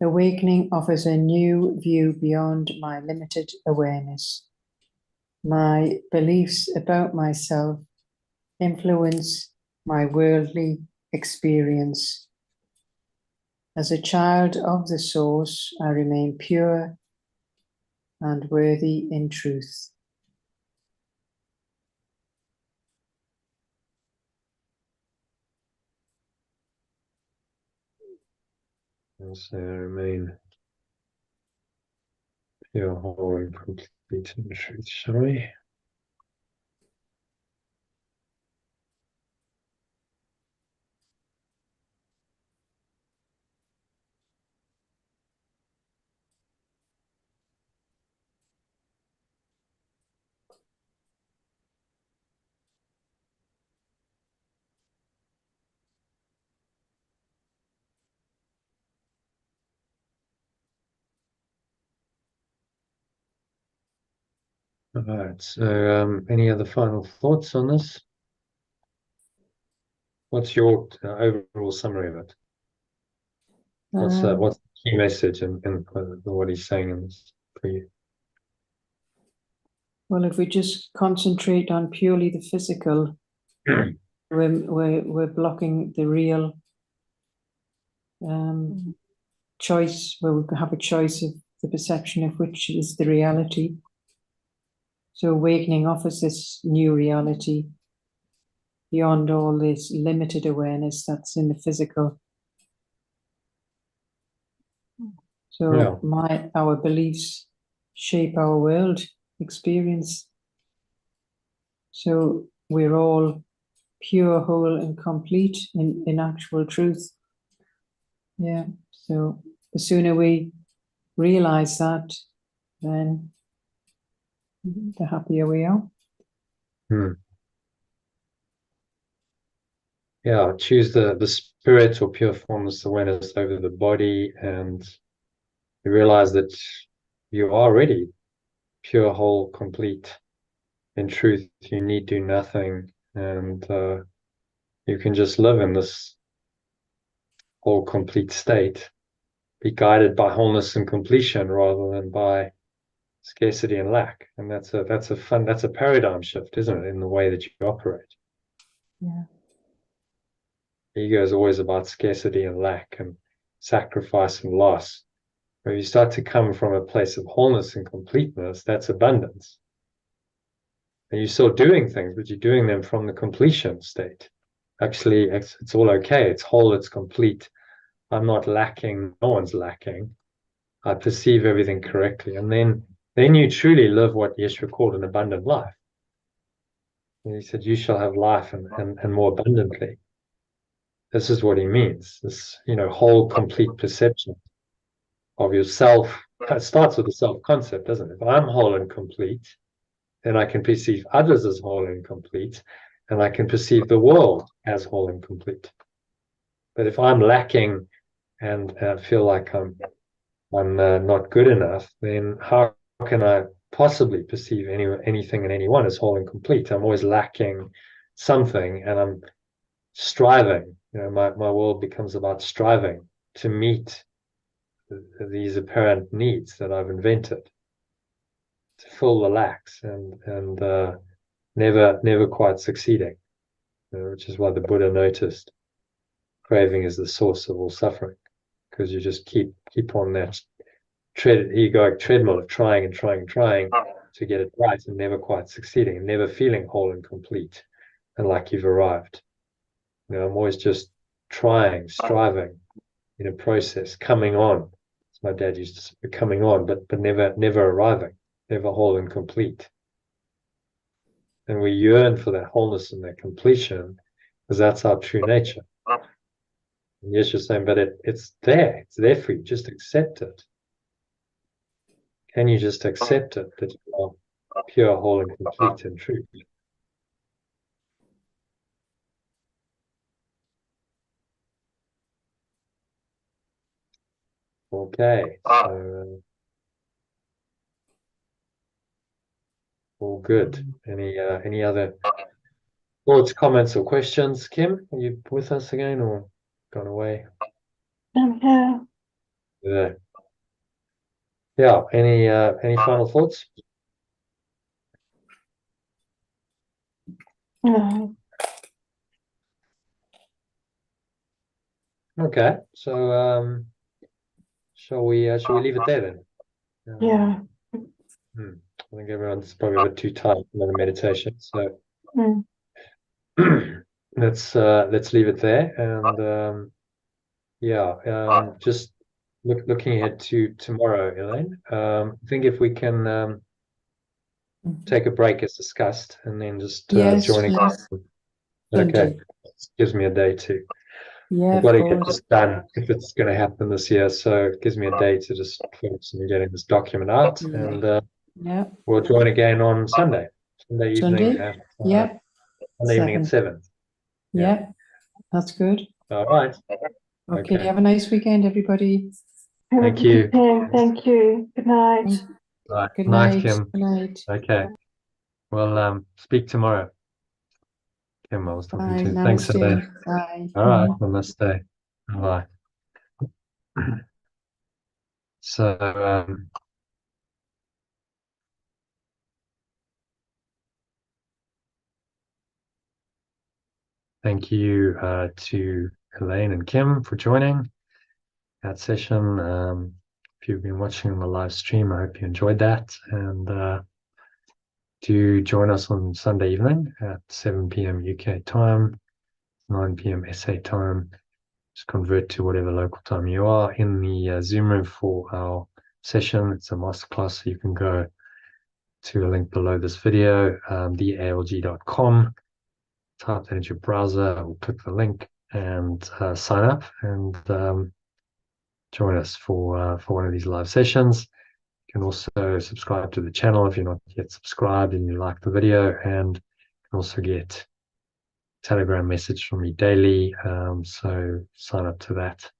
Awakening offers a new view beyond my limited awareness. My beliefs about myself influence my worldly experience. As a child of the source, I remain pure and worthy in truth. And so remain pure, whole, and complete in truth, shall we? All right. So, any other final thoughts on this? What's your overall summary of it? What's the key message and what he's saying in this for you? Well, if we just concentrate on purely the physical, we're blocking the real choice, where we have a choice of the perception of which is the reality. So awakening offers this new reality beyond all this limited awareness that's in the physical. So our beliefs shape our world experience. So we're all pure, whole, and complete in actual truth. Yeah. So the sooner we realize that, then the happier we are. Yeah, choose the spirit or pure formless awareness over the body, and you realize that you are already pure, whole, complete. In truth, you need do nothing, and you can just live in this whole, complete state, be guided by wholeness and completion rather than by scarcity and lack. And that's a paradigm shift, isn't it, in the way that you operate? Yeah. Ego is always about scarcity and lack and sacrifice and loss. When you start to come from a place of wholeness and completeness, that's abundance. And you're still doing things, but you're doing them from the completion state. Actually, it's all okay. It's whole, it's complete. I'm not lacking. No one's lacking. I perceive everything correctly. And then you truly live what Yeshua called an abundant life. And he said, you shall have life and more abundantly. This is what he means. This, whole, complete perception of yourself. It starts with the self-concept, doesn't it? If I'm whole and complete, then I can perceive others as whole and complete, and I can perceive the world as whole and complete. But if I'm lacking and feel like I'm not good enough, then how can I possibly perceive anything and anyone as whole and complete? I'm always lacking something, and I'm striving. My world becomes about striving to meet these apparent needs that I've invented, to fill the lacks, and never quite succeeding. Which is why the Buddha noticed craving is the source of all suffering, because you just keep on that egoic treadmill of trying and trying and trying to get it right, and never quite succeeding, and never feeling whole and complete and like you've arrived. I'm always just trying, striving in a process, coming on. As my dad used to say, coming on, but never arriving, never whole and complete. And we yearn for that wholeness and that completion, because that's our true nature. And yes, you're saying, but it's there for you. Just accept it. Can you just accept it, that you are pure, whole, and complete in truth? Okay, so all good. Any other thoughts, comments, or questions? Kim, are you with us again or gone away? Yeah. Yeah. Yeah. Any final thoughts? No. Okay, so shall we leave it there then? Yeah. I think everyone's probably a bit too tired for another meditation, so Mm. let's leave it there. And just looking ahead to tomorrow, Elaine. I think if we can take a break as discussed, and then just Yes, join again. yes. Thank Okay, you. gives me a day to. Yeah, I've got to of get course. this done if it's going to happen this year, so it gives me a day to just focus on getting this document out, and Yeah. we'll join again on Sunday evening Sunday? at Yeah. Sunday evening at 7. Yeah. That's good. All right. Okay. Okay. Have a nice weekend, everybody. Have a Thank good you. weekend. Thank you. Good night. Right. Good Night, night. Kim. Good night. Okay. Well, speak tomorrow. Kim, I was talking Bye. to. Thanks, Namaste. Elaine. Bye. All right. Namaste. Bye. So, thank you to Elaine and Kim for joining that session. If you've been watching on the live stream, I hope you enjoyed that. And do join us on Sunday evening at 7 p.m. UK time, 9 p.m. SA time. Just convert to whatever local time you are in the Zoom room for our session. It's a masterclass, so you can go to a link below this video, thealg.com, type that into your browser, or click the link and sign up and join us for one of these live sessions. You can also subscribe to the channel if you're not yet subscribed and you like the video, and you can also get Telegram message from me daily. So sign up to that.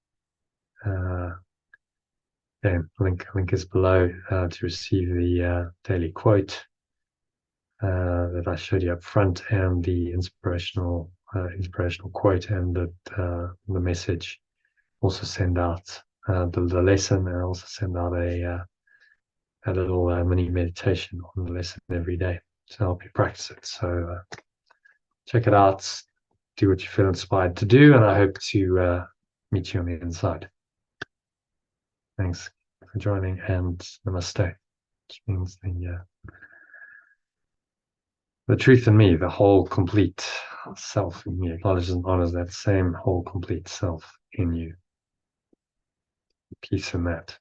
Link is below to receive the daily quote that I showed you up front, and the inspirational quote, and the message. Also send out the lesson, and also send out a little mini meditation on the lesson every day to help you practice it. So check it out, do what you feel inspired to do, and I hope to meet you on the inside. Thanks for joining, and namaste, which means the truth in me, the whole complete self in me, acknowledges and honors that same whole complete self in you. Peace in that.